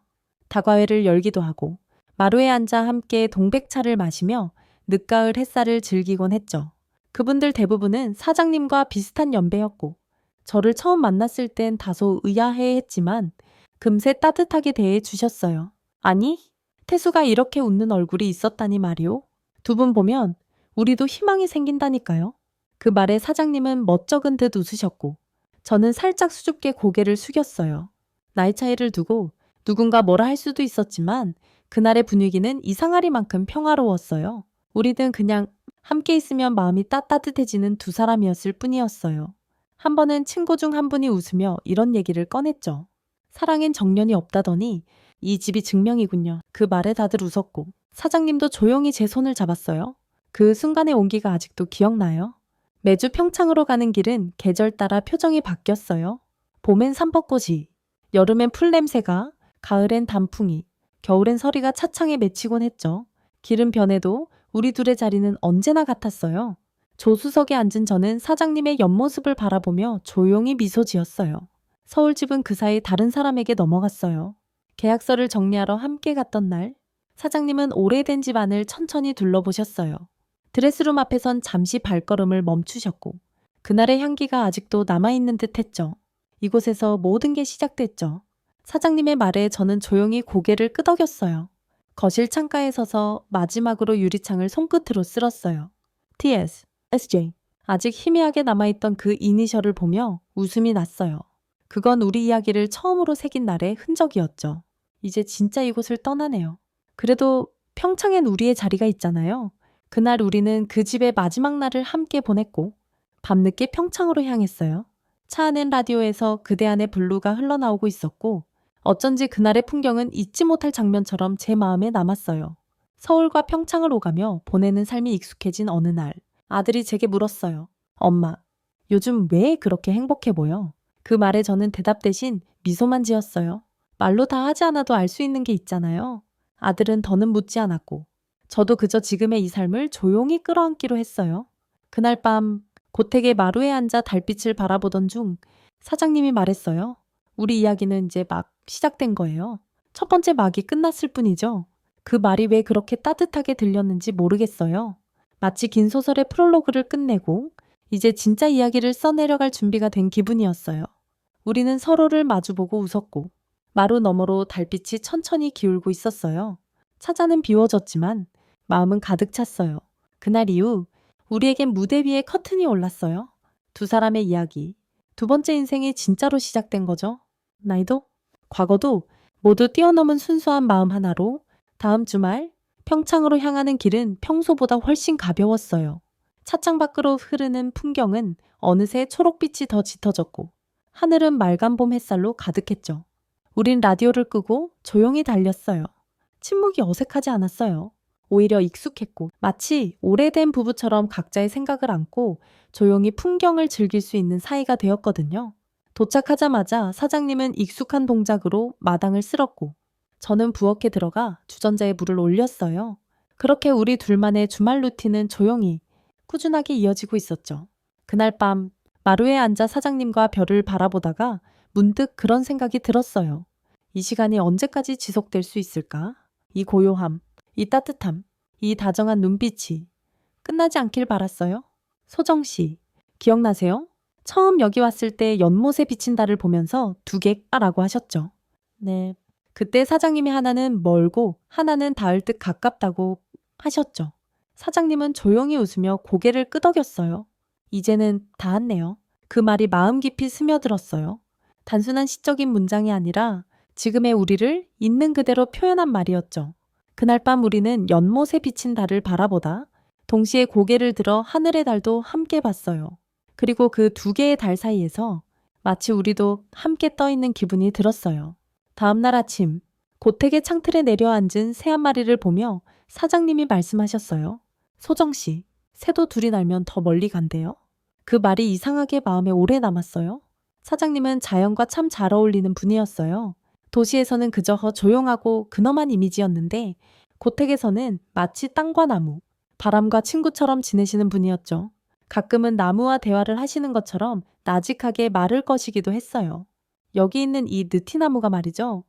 다과회를 열기도 하고 마루에 앉아 함께 동백차를 마시며 늦가을 햇살을 즐기곤 했죠. 그분들 대부분은 사장님과 비슷한 연배였고 저를 처음 만났을 땐 다소 의아해했지만 금세 따뜻하게 대해 주셨어요. 아니, 태수가 이렇게 웃는 얼굴이 있었다니 말이오. 두 분 보면 우리도 희망이 생긴다니까요. 그 말에 사장님은 멋쩍은 듯 웃으셨고 저는 살짝 수줍게 고개를 숙였어요. 나이 차이를 두고 누군가 뭐라 할 수도 있었지만 그날의 분위기는 이상하리만큼 평화로웠어요. 우리는 그냥 함께 있으면 마음이 따뜻해지는 두 사람이었을 뿐이었어요. 한 번은 친구 중 한 분이 웃으며 이런 얘기를 꺼냈죠. 사랑엔 정년이 없다더니 이 집이 증명이군요. 그 말에 다들 웃었고 사장님도 조용히 제 손을 잡았어요. 그 순간의 온기가 아직도 기억나요. 매주 평창으로 가는 길은 계절 따라 표정이 바뀌었어요. 봄엔 삼벚꽃이, 여름엔 풀냄새가, 가을엔 단풍이, 겨울엔 서리가 차창에 맺히곤 했죠. 길은 변해도 우리 둘의 자리는 언제나 같았어요. 조수석에 앉은 저는 사장님의 옆모습을 바라보며 조용히 미소 지었어요. 서울집은 그 사이 다른 사람에게 넘어갔어요. 계약서를 정리하러 함께 갔던 날, 사장님은 오래된 집 안을 천천히 둘러보셨어요. 드레스룸 앞에선 잠시 발걸음을 멈추셨고 그날의 향기가 아직도 남아있는 듯 했죠. 이곳에서 모든 게 시작됐죠. 사장님의 말에 저는 조용히 고개를 끄덕였어요. 거실 창가에 서서 마지막으로 유리창을 손끝으로 쓸었어요. TS, SJ. 아직 희미하게 남아있던 그 이니셜을 보며 웃음이 났어요. 그건 우리 이야기를 처음으로 새긴 날의 흔적이었죠. 이제 진짜 이곳을 떠나네요. 그래도 평창엔 우리의 자리가 있잖아요. 그날 우리는 그 집의 마지막 날을 함께 보냈고 밤늦게 평창으로 향했어요. 차 안엔 라디오에서 그대 안의 블루가 흘러나오고 있었고 어쩐지 그날의 풍경은 잊지 못할 장면처럼 제 마음에 남았어요. 서울과 평창을 오가며 보내는 삶이 익숙해진 어느 날 아들이 제게 물었어요. 엄마, 요즘 왜 그렇게 행복해 보여? 그 말에 저는 대답 대신 미소만 지었어요. 말로 다 하지 않아도 알 수 있는 게 있잖아요. 아들은 더는 묻지 않았고 저도 그저 지금의 이 삶을 조용히 끌어안기로 했어요. 그날 밤 고택의 마루에 앉아 달빛을 바라보던 중 사장님이 말했어요. 우리 이야기는 이제 막 시작된 거예요. 첫 번째 막이 끝났을 뿐이죠. 그 말이 왜 그렇게 따뜻하게 들렸는지 모르겠어요. 마치 긴 소설의 프롤로그를 끝내고 이제 진짜 이야기를 써내려갈 준비가 된 기분이었어요. 우리는 서로를 마주보고 웃었고 마루 너머로 달빛이 천천히 기울고 있었어요. 차자는 비워졌지만 마음은 가득 찼어요. 그날 이후 우리에겐 무대 위에 커튼이 올랐어요. 두 사람의 이야기, 두 번째 인생이 진짜로 시작된 거죠. 나이도, 과거도 모두 뛰어넘은 순수한 마음 하나로 다음 주말 평창으로 향하는 길은 평소보다 훨씬 가벼웠어요. 차창 밖으로 흐르는 풍경은 어느새 초록빛이 더 짙어졌고 하늘은 맑은 봄 햇살로 가득했죠. 우린 라디오를 끄고 조용히 달렸어요. 침묵이 어색하지 않았어요. 오히려 익숙했고 마치 오래된 부부처럼 각자의 생각을 안고 조용히 풍경을 즐길 수 있는 사이가 되었거든요. 도착하자마자 사장님은 익숙한 동작으로 마당을 쓸었고 저는 부엌에 들어가 주전자에 물을 올렸어요. 그렇게 우리 둘만의 주말 루틴은 조용히 꾸준하게 이어지고 있었죠. 그날 밤 마루에 앉아 사장님과 별을 바라보다가 문득 그런 생각이 들었어요. 이 시간이 언제까지 지속될 수 있을까? 이 고요함, 이 따뜻함, 이 다정한 눈빛이 끝나지 않길 바랐어요. 소정 씨, 기억나세요? 처음 여기 왔을 때 연못에 비친 달을 보면서 두 개라고 하셨죠. 네. 그때 사장님이 하나는 멀고 하나는 닿을 듯 가깝다고 하셨죠. 사장님은 조용히 웃으며 고개를 끄덕였어요. 이제는 닿았네요. 그 말이 마음 깊이 스며들었어요. 단순한 시적인 문장이 아니라 지금의 우리를 있는 그대로 표현한 말이었죠. 그날 밤 우리는 연못에 비친 달을 바라보다 동시에 고개를 들어 하늘의 달도 함께 봤어요. 그리고 그 두 개의 달 사이에서 마치 우리도 함께 떠 있는 기분이 들었어요. 다음 날 아침, 고택의 창틀에 내려앉은 새 한 마리를 보며 사장님이 말씀하셨어요. 소정 씨, 새도 둘이 날면 더 멀리 간대요. 그 말이 이상하게 마음에 오래 남았어요. 사장님은 자연과 참 잘 어울리는 분이었어요. 도시에서는 그저 조용하고 근엄한 이미지였는데 고택에서는 마치 땅과 나무, 바람과 친구처럼 지내시는 분이었죠. 가끔은 나무와 대화를 하시는 것처럼 나직하게 말을 거시기도 했어요. 여기 있는 이 느티나무가 말이죠.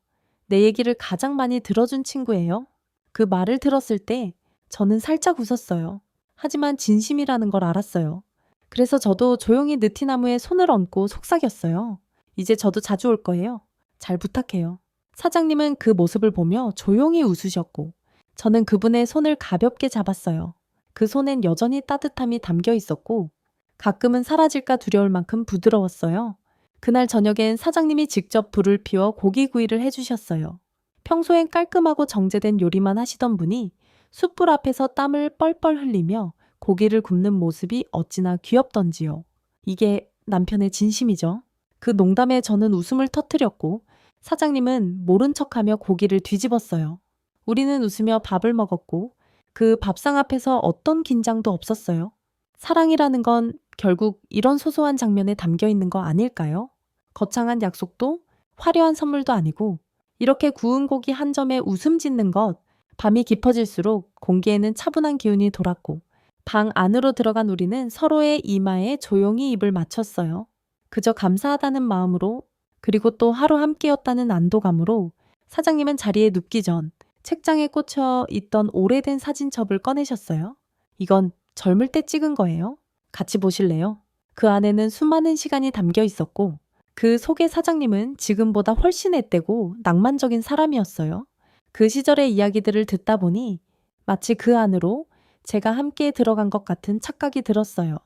내 얘기를 가장 많이 들어준 친구예요. 그 말을 들었을 때 저는 살짝 웃었어요. 하지만 진심이라는 걸 알았어요. 그래서 저도 조용히 느티나무에 손을 얹고 속삭였어요. 이제 저도 자주 올 거예요. 잘 부탁해요. 사장님은 그 모습을 보며 조용히 웃으셨고 저는 그분의 손을 가볍게 잡았어요. 그 손엔 여전히 따뜻함이 담겨 있었고 가끔은 사라질까 두려울 만큼 부드러웠어요. 그날 저녁엔 사장님이 직접 불을 피워 고기구이를 해주셨어요. 평소엔 깔끔하고 정제된 요리만 하시던 분이 숯불 앞에서 땀을 뻘뻘 흘리며 고기를 굽는 모습이 어찌나 귀엽던지요. 이게 남편의 진심이죠. 그 농담에 저는 웃음을 터뜨렸고 사장님은 모른 척하며 고기를 뒤집었어요. 우리는 웃으며 밥을 먹었고 그 밥상 앞에서 어떤 긴장도 없었어요. 사랑이라는 건 결국 이런 소소한 장면에 담겨 있는 거 아닐까요? 거창한 약속도 화려한 선물도 아니고 이렇게 구운 고기 한 점에 웃음 짓는 것, 밤이 깊어질수록 공기에는 차분한 기운이 돌았고 방 안으로 들어간 우리는 서로의 이마에 조용히 입을 맞췄어요. 그저 감사하다는 마음으로 그리고 또 하루 함께였다는 안도감으로 사장님은 자리에 눕기 전 책장에 꽂혀 있던 오래된 사진첩을 꺼내셨어요. 이건 젊을 때 찍은 거예요. 같이 보실래요? 그 안에는 수많은 시간이 담겨 있었고 그 속의 사장님은 지금보다 훨씬 앳되고 낭만적인 사람이었어요. 그 시절의 이야기들을 듣다 보니 마치 그 안으로 제가 함께 들어간 것 같은 착각이 들었어요.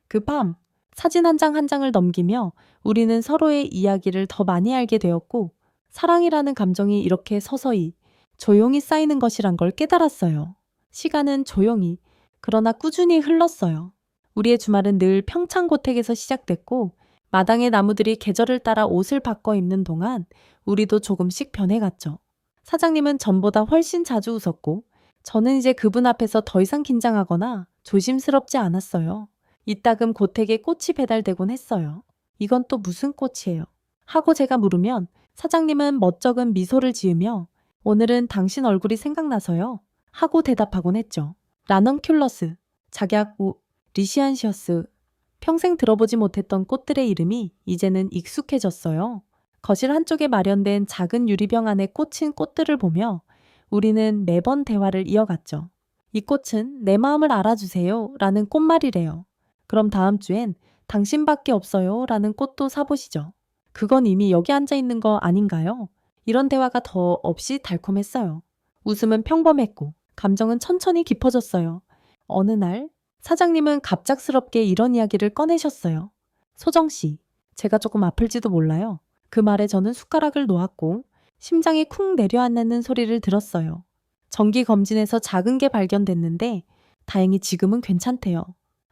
그 밤 사진 한 장 한 장을 넘기며 우리는 서로의 이야기를 더 많이 알게 되었고 사랑이라는 감정이 이렇게 서서히 조용히 쌓이는 것이란 걸 깨달았어요. 시간은 조용히 그러나 꾸준히 흘렀어요. 우리의 주말은 늘 평창고택에서 시작됐고 마당의 나무들이 계절을 따라 옷을 바꿔 입는 동안 우리도 조금씩 변해갔죠. 사장님은 전보다 훨씬 자주 웃었고 저는 이제 그분 앞에서 더 이상 긴장하거나 조심스럽지 않았어요. 이따금 고택에 꽃이 배달되곤 했어요. 이건 또 무슨 꽃이에요? 하고 제가 물으면 사장님은 멋쩍은 미소를 지으며 오늘은 당신 얼굴이 생각나서요. 하고 대답하곤 했죠. 라넌큘러스, 작약 리시안시어스. 평생 들어보지 못했던 꽃들의 이름이 이제는 익숙해졌어요. 거실 한쪽에 마련된 작은 유리병 안에 꽂힌 꽃들을 보며 우리는 매번 대화를 이어갔죠. 이 꽃은 내 마음을 알아주세요 라는 꽃말이래요. 그럼 다음 주엔 당신밖에 없어요 라는 꽃도 사보시죠. 그건 이미 여기 앉아 있는 거 아닌가요? 이런 대화가 더 없이 달콤했어요. 웃음은 평범했고 감정은 천천히 깊어졌어요. 어느 날 사장님은 갑작스럽게 이런 이야기를 꺼내셨어요. 소정 씨, 제가 조금 아플지도 몰라요. 그 말에 저는 숟가락을 놓았고 심장이 쿵 내려앉는 소리를 들었어요. 정기 검진에서 작은 게 발견됐는데 다행히 지금은 괜찮대요.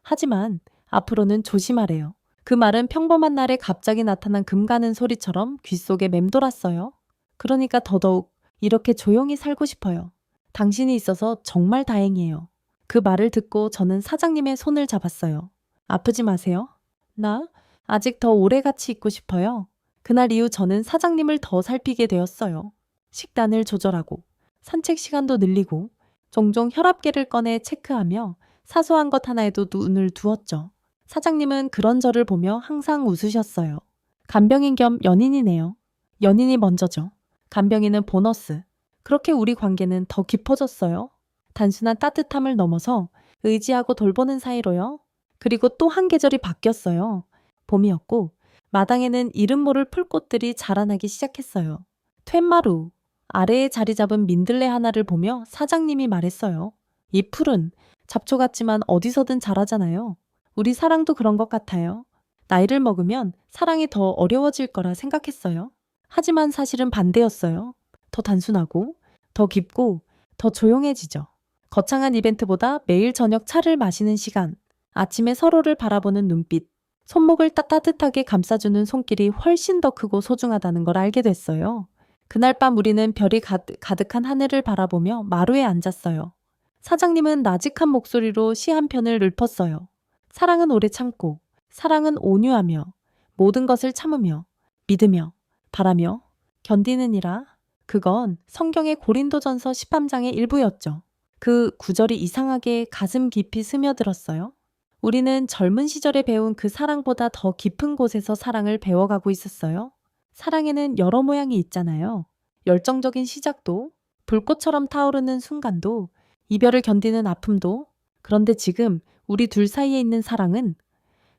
하지만 앞으로는 조심하래요. 그 말은 평범한 날에 갑자기 나타난 금 가는 소리처럼 귓속에 맴돌았어요. 그러니까 더더욱 이렇게 조용히 살고 싶어요. 당신이 있어서 정말 다행이에요. 그 말을 듣고 저는 사장님의 손을 잡았어요. 아프지 마세요. 나 아직 더 오래 같이 있고 싶어요. 그날 이후 저는 사장님을 더 살피게 되었어요. 식단을 조절하고 산책 시간도 늘리고 종종 혈압계를 꺼내 체크하며 사소한 것 하나에도 눈을 두었죠. 사장님은 그런 저를 보며 항상 웃으셨어요. 간병인 겸 연인이네요. 연인이 먼저죠. 간병인은 보너스. 그렇게 우리 관계는 더 깊어졌어요. 단순한 따뜻함을 넘어서 의지하고 돌보는 사이로요. 그리고 또 한 계절이 바뀌었어요. 봄이었고 마당에는 이름 모를 풀꽃들이 자라나기 시작했어요. 퇴마루. 아래에 자리 잡은 민들레 하나를 보며 사장님이 말했어요. 이 풀은 잡초 같지만 어디서든 자라잖아요. 우리 사랑도 그런 것 같아요. 나이를 먹으면 사랑이 더 어려워질 거라 생각했어요. 하지만 사실은 반대였어요. 더 단순하고, 더 깊고, 더 조용해지죠. 거창한 이벤트보다 매일 저녁 차를 마시는 시간, 아침에 서로를 바라보는 눈빛, 손목을 따뜻하게 감싸주는 손길이 훨씬 더 크고 소중하다는 걸 알게 됐어요. 그날 밤 우리는 별이 가득한 하늘을 바라보며 마루에 앉았어요. 사장님은 나직한 목소리로 시 한 편을 읊었어요. 사랑은 오래 참고, 사랑은 온유하며, 모든 것을 참으며, 믿으며, 바라며, 견디느니라. 그건 성경의 고린도전서 13장의 일부였죠. 그 구절이 이상하게 가슴 깊이 스며들었어요. 우리는 젊은 시절에 배운 그 사랑보다 더 깊은 곳에서 사랑을 배워가고 있었어요. 사랑에는 여러 모양이 있잖아요. 열정적인 시작도, 불꽃처럼 타오르는 순간도, 이별을 견디는 아픔도. 그런데 지금 우리 둘 사이에 있는 사랑은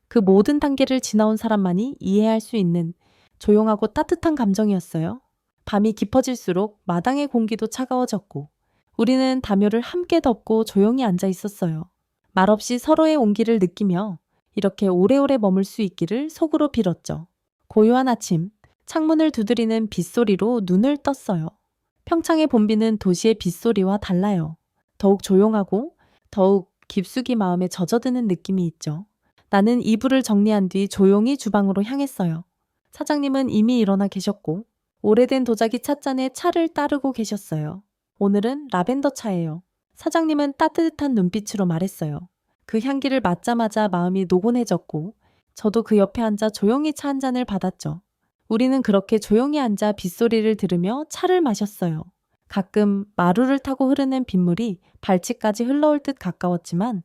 그 모든 단계를 지나온 사람만이 이해할 수 있는 조용하고 따뜻한 감정이었어요. 밤이 깊어질수록 마당의 공기도 차가워졌고 우리는 담요를 함께 덮고 조용히 앉아 있었어요. 말없이 서로의 온기를 느끼며 이렇게 오래오래 머물 수 있기를 속으로 빌었죠. 고요한 아침, 창문을 두드리는 빗소리로 눈을 떴어요. 평창의 봄비는 도시의 빗소리와 달라요. 더욱 조용하고 더욱 깊숙이 마음에 젖어드는 느낌이 있죠. 나는 이불을 정리한 뒤 조용히 주방으로 향했어요. 사장님은 이미 일어나 계셨고 오래된 도자기 찻잔에 차를 따르고 계셨어요. 오늘은 라벤더 차예요. 사장님은 따뜻한 눈빛으로 말했어요. 그 향기를 맡자마자 마음이 노곤해졌고 저도 그 옆에 앉아 조용히 차 한 잔을 받았죠. 우리는 그렇게 조용히 앉아 빗소리를 들으며 차를 마셨어요. 가끔 마루를 타고 흐르는 빗물이 발치까지 흘러올 듯 가까웠지만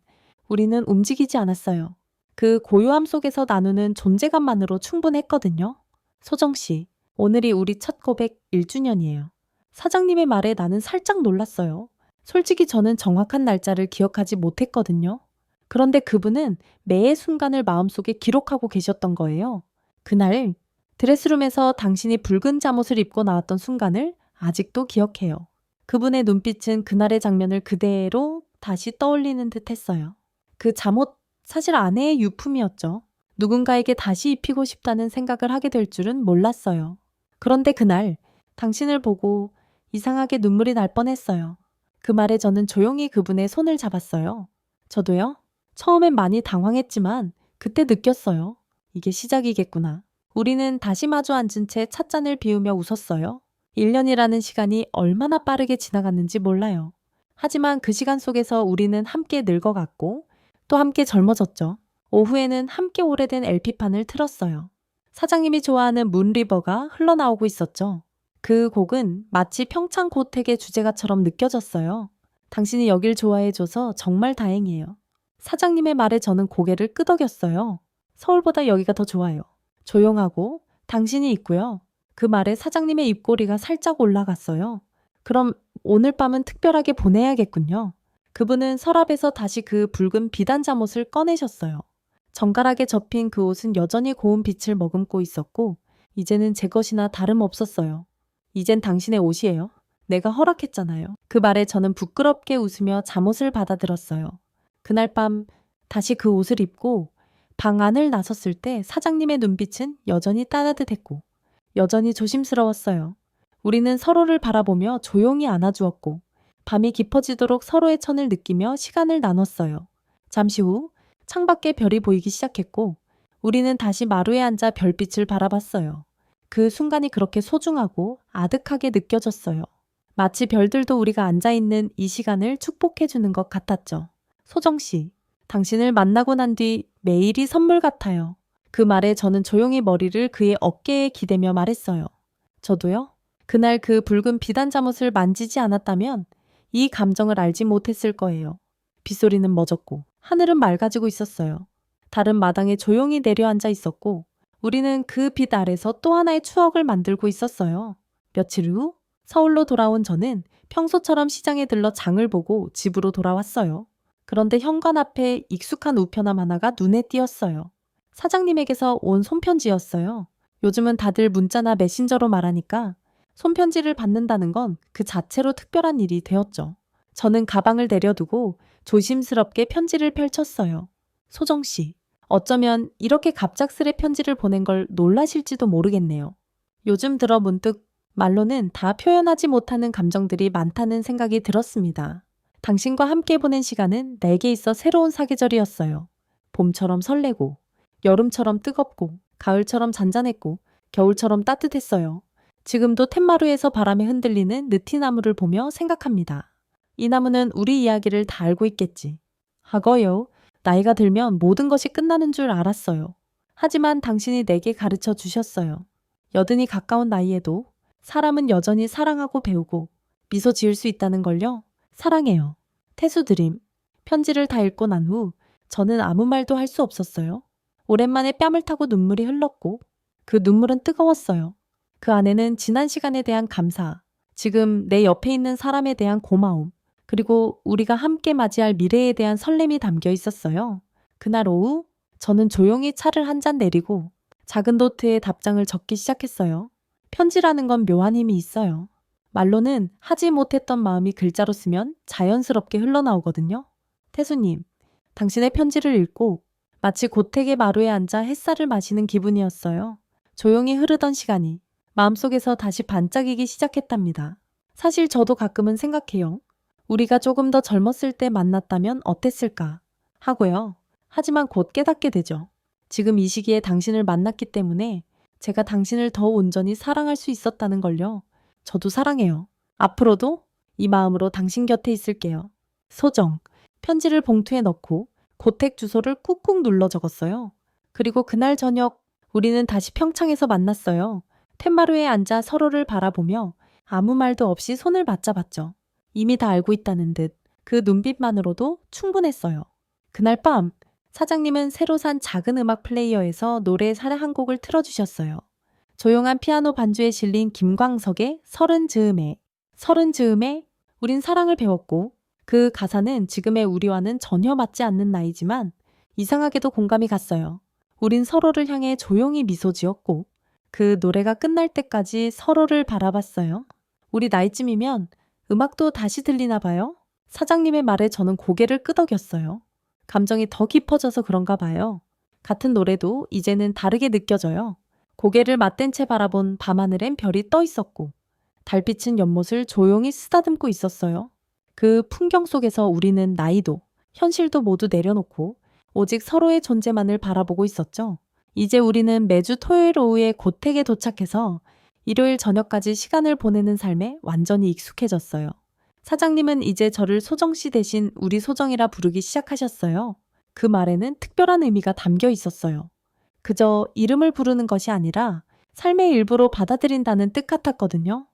우리는 움직이지 않았어요. 그 고요함 속에서 나누는 존재감만으로 충분했거든요. 소정 씨, 오늘이 우리 첫 고백 1주년이에요. 사장님의 말에 나는 살짝 놀랐어요. 솔직히 저는 정확한 날짜를 기억하지 못했거든요. 그런데 그분은 매의 순간을 마음속에 기록하고 계셨던 거예요. 그날 드레스룸에서 당신이 붉은 잠옷을 입고 나왔던 순간을 아직도 기억해요. 그분의 눈빛은 그날의 장면을 그대로 다시 떠올리는 듯 했어요. 그 잠옷 사실 아내의 유품이었죠. 누군가에게 다시 입히고 싶다는 생각을 하게 될 줄은 몰랐어요. 그런데 그날 당신을 보고 이상하게 눈물이 날 뻔했어요. 그 말에 저는 조용히 그분의 손을 잡았어요. 저도요. 처음엔 많이 당황했지만 그때 느꼈어요. 이게 시작이겠구나. 우리는 다시 마주 앉은 채 찻잔을 비우며 웃었어요. 1년이라는 시간이 얼마나 빠르게 지나갔는지 몰라요. 하지만 그 시간 속에서 우리는 함께 늙어갔고 또 함께 젊어졌죠. 오후에는 함께 오래된 LP판을 틀었어요. 사장님이 좋아하는 문리버가 흘러나오고 있었죠. 그 곡은 마치 평창 고택의 주제가처럼 느껴졌어요. 당신이 여길 좋아해줘서 정말 다행이에요. 사장님의 말에 저는 고개를 끄덕였어요. 서울보다 여기가 더 좋아요. 조용하고 당신이 있고요. 그 말에 사장님의 입꼬리가 살짝 올라갔어요. 그럼 오늘 밤은 특별하게 보내야겠군요. 그분은 서랍에서 다시 그 붉은 비단 잠옷을 꺼내셨어요. 정갈하게 접힌 그 옷은 여전히 고운 빛을 머금고 있었고 이제는 제 것이나 다름없었어요. 이젠 당신의 옷이에요. 내가 허락했잖아요. 그 말에 저는 부끄럽게 웃으며 잠옷을 받아들었어요. 그날 밤 다시 그 옷을 입고 방 안을 나섰을 때 사장님의 눈빛은 여전히 따뜻했고 여전히 조심스러웠어요. 우리는 서로를 바라보며 조용히 안아주었고 밤이 깊어지도록 서로의 천을 느끼며 시간을 나눴어요. 잠시 후 창밖에 별이 보이기 시작했고 우리는 다시 마루에 앉아 별빛을 바라봤어요. 그 순간이 그렇게 소중하고 아득하게 느껴졌어요. 마치 별들도 우리가 앉아있는 이 시간을 축복해주는 것 같았죠. 소정 씨, 당신을 만나고 난 뒤 매일이 선물 같아요. 그 말에 저는 조용히 머리를 그의 어깨에 기대며 말했어요. 저도요? 그날 그 붉은 비단 잠옷을 만지지 않았다면 이 감정을 알지 못했을 거예요. 빗소리는 멎었고 하늘은 맑아지고 있었어요. 다른 마당에 조용히 내려앉아 있었고 우리는 그 빛 아래서 또 하나의 추억을 만들고 있었어요. 며칠 후 서울로 돌아온 저는 평소처럼 시장에 들러 장을 보고 집으로 돌아왔어요. 그런데 현관 앞에 익숙한 우편함 하나가 눈에 띄었어요. 사장님에게서 온 손편지였어요. 요즘은 다들 문자나 메신저로 말하니까 손편지를 받는다는 건 그 자체로 특별한 일이 되었죠. 저는 가방을 내려두고 조심스럽게 편지를 펼쳤어요. 소정 씨, 어쩌면 이렇게 갑작스레 편지를 보낸 걸 놀라실지도 모르겠네요. 요즘 들어 문득 말로는 다 표현하지 못하는 감정들이 많다는 생각이 들었습니다. 당신과 함께 보낸 시간은 내게 있어 새로운 사계절이었어요. 봄처럼 설레고, 여름처럼 뜨겁고, 가을처럼 잔잔했고, 겨울처럼 따뜻했어요. 지금도 툇마루에서 바람에 흔들리는 느티나무를 보며 생각합니다. 이 나무는 우리 이야기를 다 알고 있겠지. 하거요. 나이가 들면 모든 것이 끝나는 줄 알았어요. 하지만 당신이 내게 가르쳐 주셨어요. 여든이 가까운 나이에도 사람은 여전히 사랑하고 배우고 미소 지을 수 있다는 걸요. 사랑해요. 태수드림. 편지를 다 읽고 난 후 저는 아무 말도 할 수 없었어요. 오랜만에 뺨을 타고 눈물이 흘렀고 그 눈물은 뜨거웠어요. 그 안에는 지난 시간에 대한 감사, 지금 내 옆에 있는 사람에 대한 고마움, 그리고 우리가 함께 맞이할 미래에 대한 설렘이 담겨 있었어요. 그날 오후 저는 조용히 차를 한 잔 내리고 작은 노트에 답장을 적기 시작했어요. 편지라는 건 묘한 힘이 있어요. 말로는 하지 못했던 마음이 글자로 쓰면 자연스럽게 흘러나오거든요. 태수님, 당신의 편지를 읽고 마치 고택의 마루에 앉아 햇살을 마시는 기분이었어요. 조용히 흐르던 시간이 마음속에서 다시 반짝이기 시작했답니다. 사실 저도 가끔은 생각해요. 우리가 조금 더 젊었을 때 만났다면 어땠을까 하고요. 하지만 곧 깨닫게 되죠. 지금 이 시기에 당신을 만났기 때문에 제가 당신을 더 온전히 사랑할 수 있었다는 걸요. 저도 사랑해요. 앞으로도 이 마음으로 당신 곁에 있을게요. 소정. 편지를 봉투에 넣고 고택 주소를 꾹꾹 눌러 적었어요. 그리고 그날 저녁 우리는 다시 평창에서 만났어요. 툇마루에 앉아 서로를 바라보며 아무 말도 없이 손을 맞잡았죠. 이미 다 알고 있다는 듯 그 눈빛만으로도 충분했어요. 그날 밤 사장님은 새로 산 작은 음악 플레이어에서 노래 한 곡을 틀어주셨어요. 조용한 피아노 반주에 실린 김광석의 서른 즈음에 우린 사랑을 배웠고 그 가사는 지금의 우리와는 전혀 맞지 않는 나이지만 이상하게도 공감이 갔어요. 우린 서로를 향해 조용히 미소 지었고 그 노래가 끝날 때까지 서로를 바라봤어요. 우리 나이쯤이면 음악도 다시 들리나 봐요. 사장님의 말에 저는 고개를 끄덕였어요. 감정이 더 깊어져서 그런가 봐요. 같은 노래도 이제는 다르게 느껴져요. 고개를 맞댄 채 바라본 밤하늘엔 별이 떠 있었고 달빛은 연못을 조용히 쓰다듬고 있었어요. 그 풍경 속에서 우리는 나이도 현실도 모두 내려놓고 오직 서로의 존재만을 바라보고 있었죠. 이제 우리는 매주 토요일 오후에 고택에 도착해서 일요일 저녁까지 시간을 보내는 삶에 완전히 익숙해졌어요. 사장님은 이제 저를 소정씨 대신 우리 소정이라 부르기 시작하셨어요. 그 말에는 특별한 의미가 담겨 있었어요. 그저 이름을 부르는 것이 아니라 삶의 일부로 받아들인다는 뜻 같았거든요.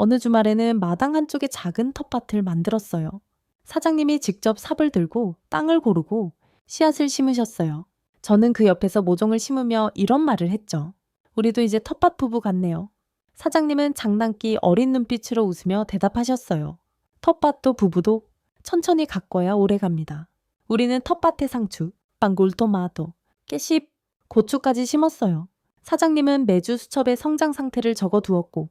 어느 주말에는 마당 한쪽에 작은 텃밭을 만들었어요. 사장님이 직접 삽을 들고 땅을 고르고 씨앗을 심으셨어요. 저는 그 옆에서 모종을 심으며 이런 말을 했죠. 우리도 이제 텃밭 부부 같네요. 사장님은 장난기 어린 눈빛으로 웃으며 대답하셨어요. 텃밭도 부부도 천천히 가꿔야 오래 갑니다. 우리는 텃밭의 상추, 방울토마토, 깨씹, 고추까지 심었어요. 사장님은 매주 수첩에 성장 상태를 적어두었고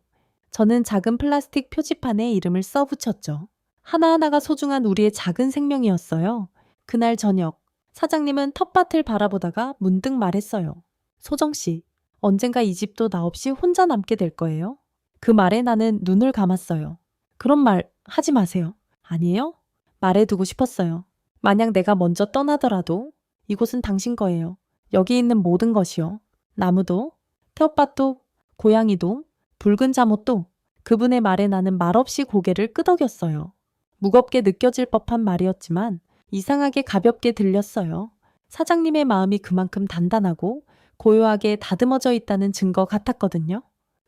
저는 작은 플라스틱 표지판에 이름을 써붙였죠. 하나하나가 소중한 우리의 작은 생명이었어요. 그날 저녁 사장님은 텃밭을 바라보다가 문득 말했어요. 소정 씨, 언젠가 이 집도 나 없이 혼자 남게 될 거예요? 그 말에 나는 눈을 감았어요. 그런 말 하지 마세요. 아니에요? 말해두고 싶었어요. 만약 내가 먼저 떠나더라도 이곳은 당신 거예요. 여기 있는 모든 것이요. 나무도, 텃밭도, 고양이도, 붉은 잠옷도 그분의 말에 나는 말없이 고개를 끄덕였어요. 무겁게 느껴질 법한 말이었지만 이상하게 가볍게 들렸어요. 사장님의 마음이 그만큼 단단하고 고요하게 다듬어져 있다는 증거 같았거든요.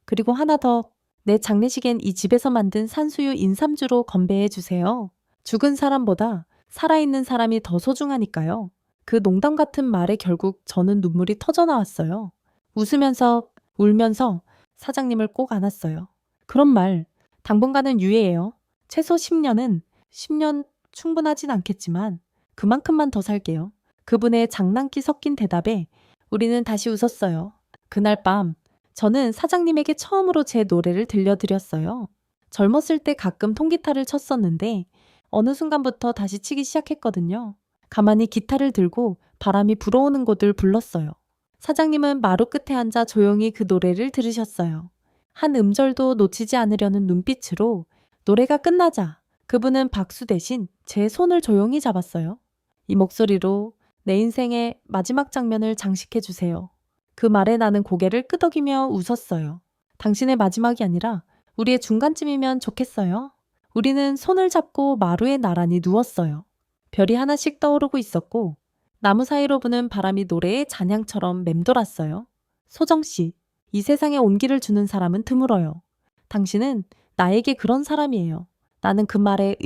그리고 하나 더, 내 장례식엔 이 집에서 만든 산수유 인삼주로 건배해 주세요. 죽은 사람보다 살아있는 사람이 더 소중하니까요. 그 농담 같은 말에 결국 저는 눈물이 터져 나왔어요. 웃으면서 울면서 사장님을 꼭 안았어요. 그런 말 당분간은 유예예요. 최소 10년은 10년 충분하진 않겠지만 그만큼만 더 살게요. 그분의 장난기 섞인 대답에 우리는 다시 웃었어요. 그날 밤 저는 사장님에게 처음으로 제 노래를 들려드렸어요. 젊었을 때 가끔 통기타를 쳤었는데 어느 순간부터 다시 치기 시작했거든요. 가만히 기타를 들고 바람이 불어오는 곳을 불렀어요. 사장님은 마루 끝에 앉아 조용히 그 노래를 들으셨어요. 한 음절도 놓치지 않으려는 눈빛으로 노래가 끝나자 그분은 박수 대신 제 손을 조용히 잡았어요. 이 목소리로 내 인생의 마지막 장면을 장식해 주세요. 그 말에 나는 고개를 끄덕이며 웃었어요. 당신의 마지막이 아니라 우리의 중간쯤이면 좋겠어요. 우리는 손을 잡고 마루에 나란히 누웠어요. 별이 하나씩 떠오르고 있었고 나무 사이로 부는 바람이 노래의 잔향처럼 맴돌았어요. 소정 씨, 이 세상에 온기를 주는 사람은 드물어요. 당신은 나에게 그런 사람이에요. 나는 그 말의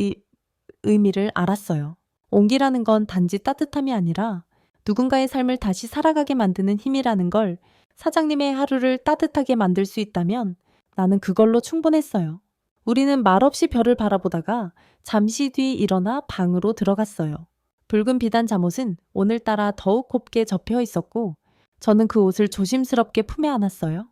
의미를 알았어요. 온기라는 건 단지 따뜻함이 아니라 누군가의 삶을 다시 살아가게 만드는 힘이라는 걸 사장님의 하루를 따뜻하게 만들 수 있다면 나는 그걸로 충분했어요. 우리는 말없이 별을 바라보다가 잠시 뒤 일어나 방으로 들어갔어요. 붉은 비단 잠옷은 오늘따라 더욱 곱게 접혀 있었고 저는 그 옷을 조심스럽게 품에 안았어요.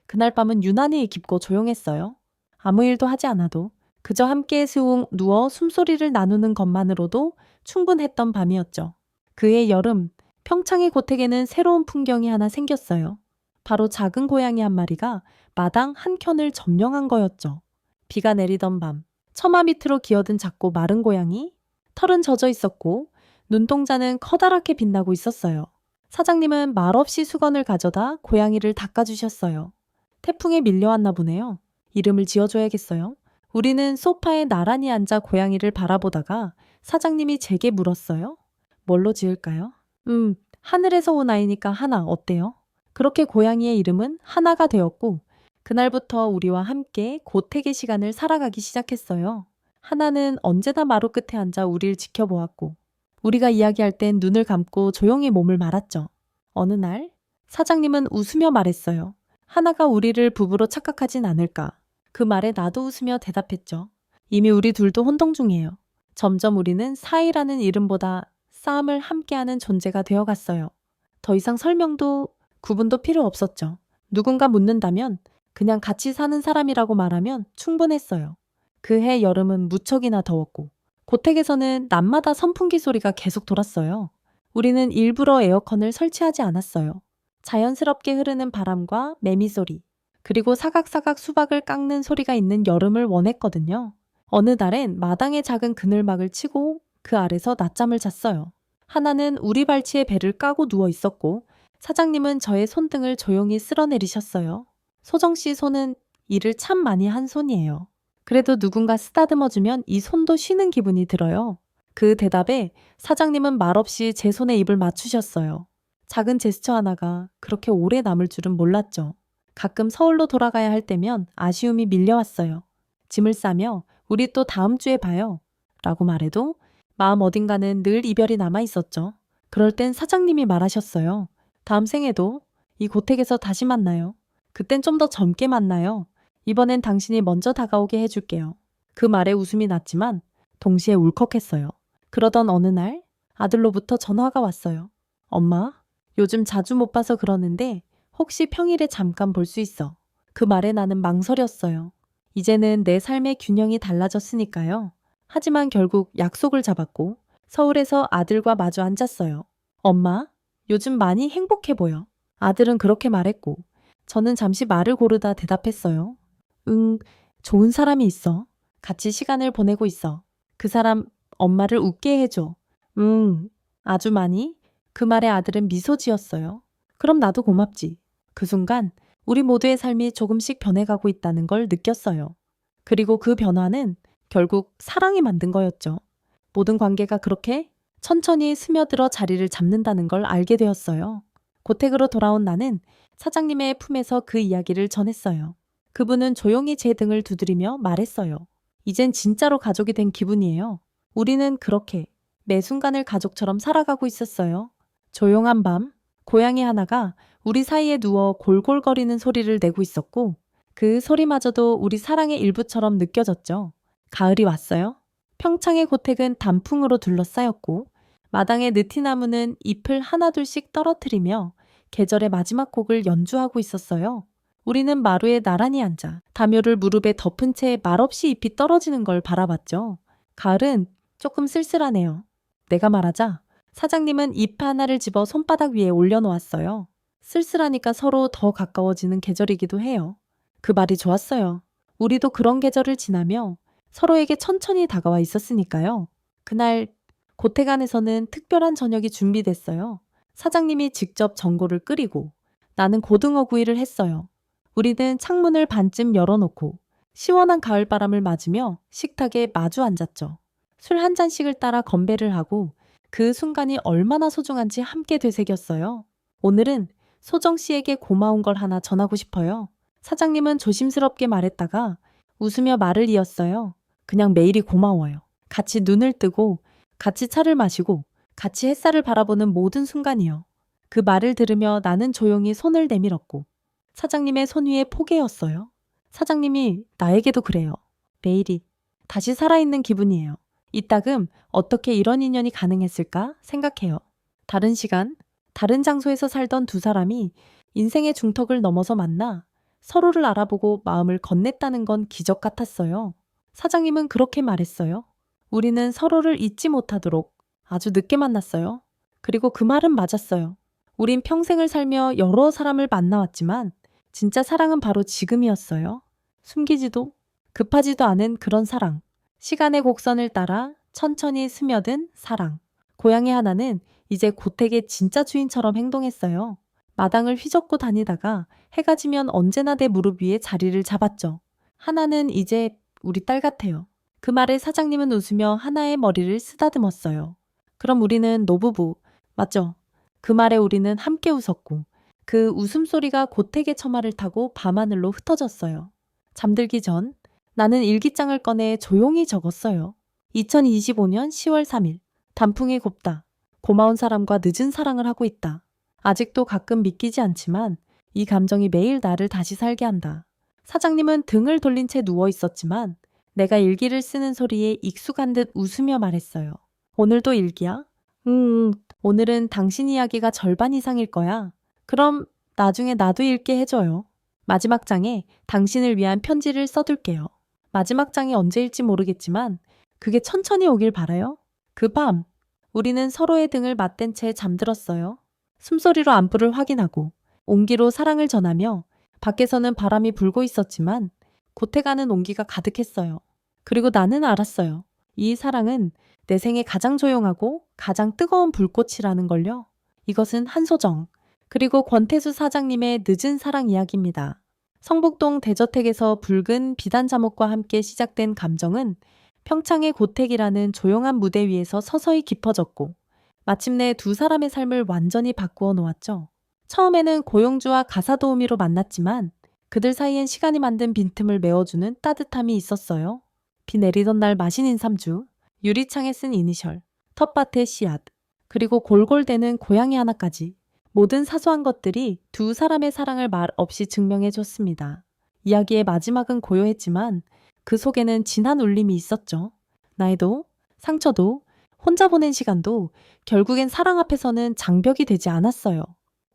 그날 밤은 유난히 깊고 조용했어요. 아무 일도 하지 않아도 그저 함께 스웅 누워 숨소리를 나누는 것만으로도 충분했던 밤이었죠. 그해 여름, 평창의 고택에는 새로운 풍경이 하나 생겼어요. 바로 작은 고양이 한 마리가 마당 한켠을 점령한 거였죠. 비가 내리던 밤, 처마 밑으로 기어든 작고 마른 고양이, 털은 젖어 있었고 눈동자는 커다랗게 빛나고 있었어요. 사장님은 말없이 수건을 가져다 고양이를 닦아주셨어요. 태풍에 밀려왔나 보네요. 이름을 지어줘야겠어요. 우리는 소파에 나란히 앉아 고양이를 바라보다가 사장님이 제게 물었어요. 뭘로 지을까요? 하늘에서 온 아이니까 하나 어때요? 그렇게 고양이의 이름은 하나가 되었고 그날부터 우리와 함께 고택의 시간을 살아가기 시작했어요. 하나는 언제나 마루 끝에 앉아 우리를 지켜보았고 우리가 이야기할 땐 눈을 감고 조용히 몸을 말았죠. 어느 날 사장님은 웃으며 말했어요. 하나가 우리를 부부로 착각하진 않을까. 그 말에 나도 웃으며 대답했죠. 이미 우리 둘도 혼동 중이에요. 점점 우리는 사이라는 이름보다 싸움을 함께하는 존재가 되어갔어요. 더 이상 설명도 구분도 필요 없었죠. 누군가 묻는다면 그냥 같이 사는 사람이라고 말하면 충분했어요. 그해 여름은 무척이나 더웠고 고택에서는 낮마다 선풍기 소리가 계속 돌았어요. 우리는 일부러 에어컨을 설치하지 않았어요. 자연스럽게 흐르는 바람과 매미 소리, 그리고 사각사각 수박을 깎는 소리가 있는 여름을 원했거든요. 어느 날엔 마당에 작은 그늘막을 치고 그 아래서 낮잠을 잤어요. 하나는 우리 발치에 배를 까고 누워 있었고 사장님은 저의 손등을 조용히 쓸어내리셨어요. 소정 씨 손은 일을 참 많이 한 손이에요. 그래도 누군가 쓰다듬어주면 이 손도 쉬는 기분이 들어요. 그 대답에 사장님은 말없이 제 손에 입을 맞추셨어요. 작은 제스처 하나가 그렇게 오래 남을 줄은 몰랐죠. 가끔 서울로 돌아가야 할 때면 아쉬움이 밀려왔어요. 짐을 싸며 우리 또 다음 주에 봐요. 라고 말해도 마음 어딘가는 늘 이별이 남아 있었죠. 그럴 땐 사장님이 말하셨어요. 다음 생에도 이 고택에서 다시 만나요. 그땐 좀 더 젊게 만나요. 이번엔 당신이 먼저 다가오게 해줄게요. 그 말에 웃음이 났지만 동시에 울컥했어요. 그러던 어느 날 아들로부터 전화가 왔어요. 엄마, 요즘 자주 못 봐서 그러는데 혹시 평일에 잠깐 볼 수 있어? 그 말에 나는 망설였어요. 이제는 내 삶의 균형이 달라졌으니까요. 하지만 결국 약속을 잡았고 서울에서 아들과 마주 앉았어요. 엄마, 요즘 많이 행복해 보여. 아들은 그렇게 말했고 저는 잠시 말을 고르다 대답했어요. 응, 좋은 사람이 있어. 같이 시간을 보내고 있어. 그 사람 엄마를 웃게 해줘. 아주 많이? 그 말에 아들은 미소 지었어요. 그럼 나도 고맙지. 그 순간 우리 모두의 삶이 조금씩 변해가고 있다는 걸 느꼈어요. 그리고 그 변화는 결국 사랑이 만든 거였죠. 모든 관계가 그렇게 천천히 스며들어 자리를 잡는다는 걸 알게 되었어요. 고택으로 돌아온 나는 사장님의 품에서 그 이야기를 전했어요. 그분은 조용히 제 등을 두드리며 말했어요. 이젠 진짜로 가족이 된 기분이에요. 우리는 그렇게 매 순간을 가족처럼 살아가고 있었어요. 조용한 밤, 고양이 하나가 우리 사이에 누워 골골거리는 소리를 내고 있었고 그 소리마저도 우리 사랑의 일부처럼 느껴졌죠. 가을이 왔어요. 평창의 고택은 단풍으로 둘러싸였고 마당의 느티나무는 잎을 하나둘씩 떨어뜨리며 계절의 마지막 곡을 연주하고 있었어요. 우리는 마루에 나란히 앉아 담요를 무릎에 덮은 채 말없이 잎이 떨어지는 걸 바라봤죠. 가을은 조금 쓸쓸하네요. 내가 말하자 사장님은 잎 하나를 집어 손바닥 위에 올려놓았어요. 쓸쓸하니까 서로 더 가까워지는 계절이기도 해요. 그 말이 좋았어요. 우리도 그런 계절을 지나며 서로에게 천천히 다가와 있었으니까요. 그날 고택 안에서는 특별한 저녁이 준비됐어요. 사장님이 직접 전골을 끓이고 나는 고등어 구이를 했어요. 우리는 창문을 반쯤 열어놓고 시원한 가을바람을 맞으며 식탁에 마주 앉았죠. 술 한 잔씩을 따라 건배를 하고 그 순간이 얼마나 소중한지 함께 되새겼어요. 오늘은 소정 씨에게 고마운 걸 하나 전하고 싶어요. 사장님은 조심스럽게 말했다가 웃으며 말을 이었어요. 그냥 매일이 고마워요. 같이 눈을 뜨고 같이 차를 마시고 같이 햇살을 바라보는 모든 순간이요. 그 말을 들으며 나는 조용히 손을 내밀었고 사장님의 손 위에 포개였어요. 사장님이 나에게도 그래요. 매일이 다시 살아있는 기분이에요. 이따금 어떻게 이런 인연이 가능했을까 생각해요. 다른 시간, 다른 장소에서 살던 두 사람이 인생의 중턱을 넘어서 만나 서로를 알아보고 마음을 건넸다는 건 기적 같았어요. 사장님은 그렇게 말했어요. 우리는 서로를 잊지 못하도록 아주 늦게 만났어요. 그리고 그 말은 맞았어요. 우린 평생을 살며 여러 사람을 만나왔지만 진짜 사랑은 바로 지금이었어요. 숨기지도 급하지도 않은 그런 사랑. 시간의 곡선을 따라 천천히 스며든 사랑. 고양이 하나는 이제 고택의 진짜 주인처럼 행동했어요. 마당을 휘젓고 다니다가 해가 지면 언제나 내 무릎 위에 자리를 잡았죠. 하나는 이제 우리 딸 같아요. 그 말에 사장님은 웃으며 하나의 머리를 쓰다듬었어요. 그럼 우리는 노부부, 맞죠? 그 말에 우리는 함께 웃었고 그 웃음소리가 고택의 처마를 타고 밤하늘로 흩어졌어요. 잠들기 전 나는 일기장을 꺼내 조용히 적었어요. 2025년 10월 3일. 단풍이 곱다. 고마운 사람과 늦은 사랑을 하고 있다. 아직도 가끔 믿기지 않지만 이 감정이 매일 나를 다시 살게 한다. 사장님은 등을 돌린 채 누워 있었지만 내가 일기를 쓰는 소리에 익숙한 듯 웃으며 말했어요. 오늘도 일기야? 오늘은 당신 이야기가 절반 이상일 거야. 그럼 나중에 나도 읽게 해줘요. 마지막 장에 당신을 위한 편지를 써둘게요. 마지막 장이 언제일지 모르겠지만 그게 천천히 오길 바라요. 그 밤 우리는 서로의 등을 맞댄 채 잠들었어요. 숨소리로 안부를 확인하고 온기로 사랑을 전하며 밖에서는 바람이 불고 있었지만 고태가는 온기가 가득했어요. 그리고 나는 알았어요. 이 사랑은 내 생에 가장 조용하고 가장 뜨거운 불꽃이라는 걸요. 이것은 한소정 그리고 권태수 사장님의 늦은 사랑 이야기입니다. 성북동 대저택에서 붉은 비단 잠옷과 함께 시작된 감정은 평창의 고택이라는 조용한 무대 위에서 서서히 깊어졌고 마침내 두 사람의 삶을 완전히 바꾸어 놓았죠. 처음에는 고용주와 가사 도우미로 만났지만 그들 사이엔 시간이 만든 빈틈을 메워주는 따뜻함이 있었어요. 비 내리던 날 마신 인삼주, 유리창에 쓴 이니셜, 텃밭의 씨앗, 그리고 골골대는 고양이 하나까지 모든 사소한 것들이 두 사람의 사랑을 말 없이 증명해 줬습니다. 이야기의 마지막은 고요했지만 그 속에는 진한 울림이 있었죠. 나이도, 상처도, 혼자 보낸 시간도 결국엔 사랑 앞에서는 장벽이 되지 않았어요.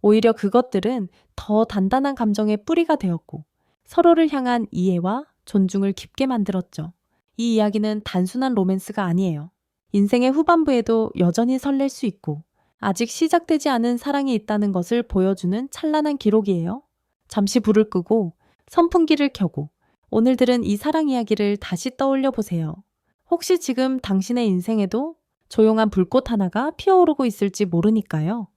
오히려 그것들은 더 단단한 감정의 뿌리가 되었고 서로를 향한 이해와 존중을 깊게 만들었죠. 이 이야기는 단순한 로맨스가 아니에요. 인생의 후반부에도 여전히 설렐 수 있고 아직 시작되지 않은 사랑이 있다는 것을 보여주는 찬란한 기록이에요. 잠시 불을 끄고 선풍기를 켜고 오늘들은 이 사랑 이야기를 다시 떠올려 보세요. 혹시 지금 당신의 인생에도 조용한 불꽃 하나가 피어오르고 있을지 모르니까요.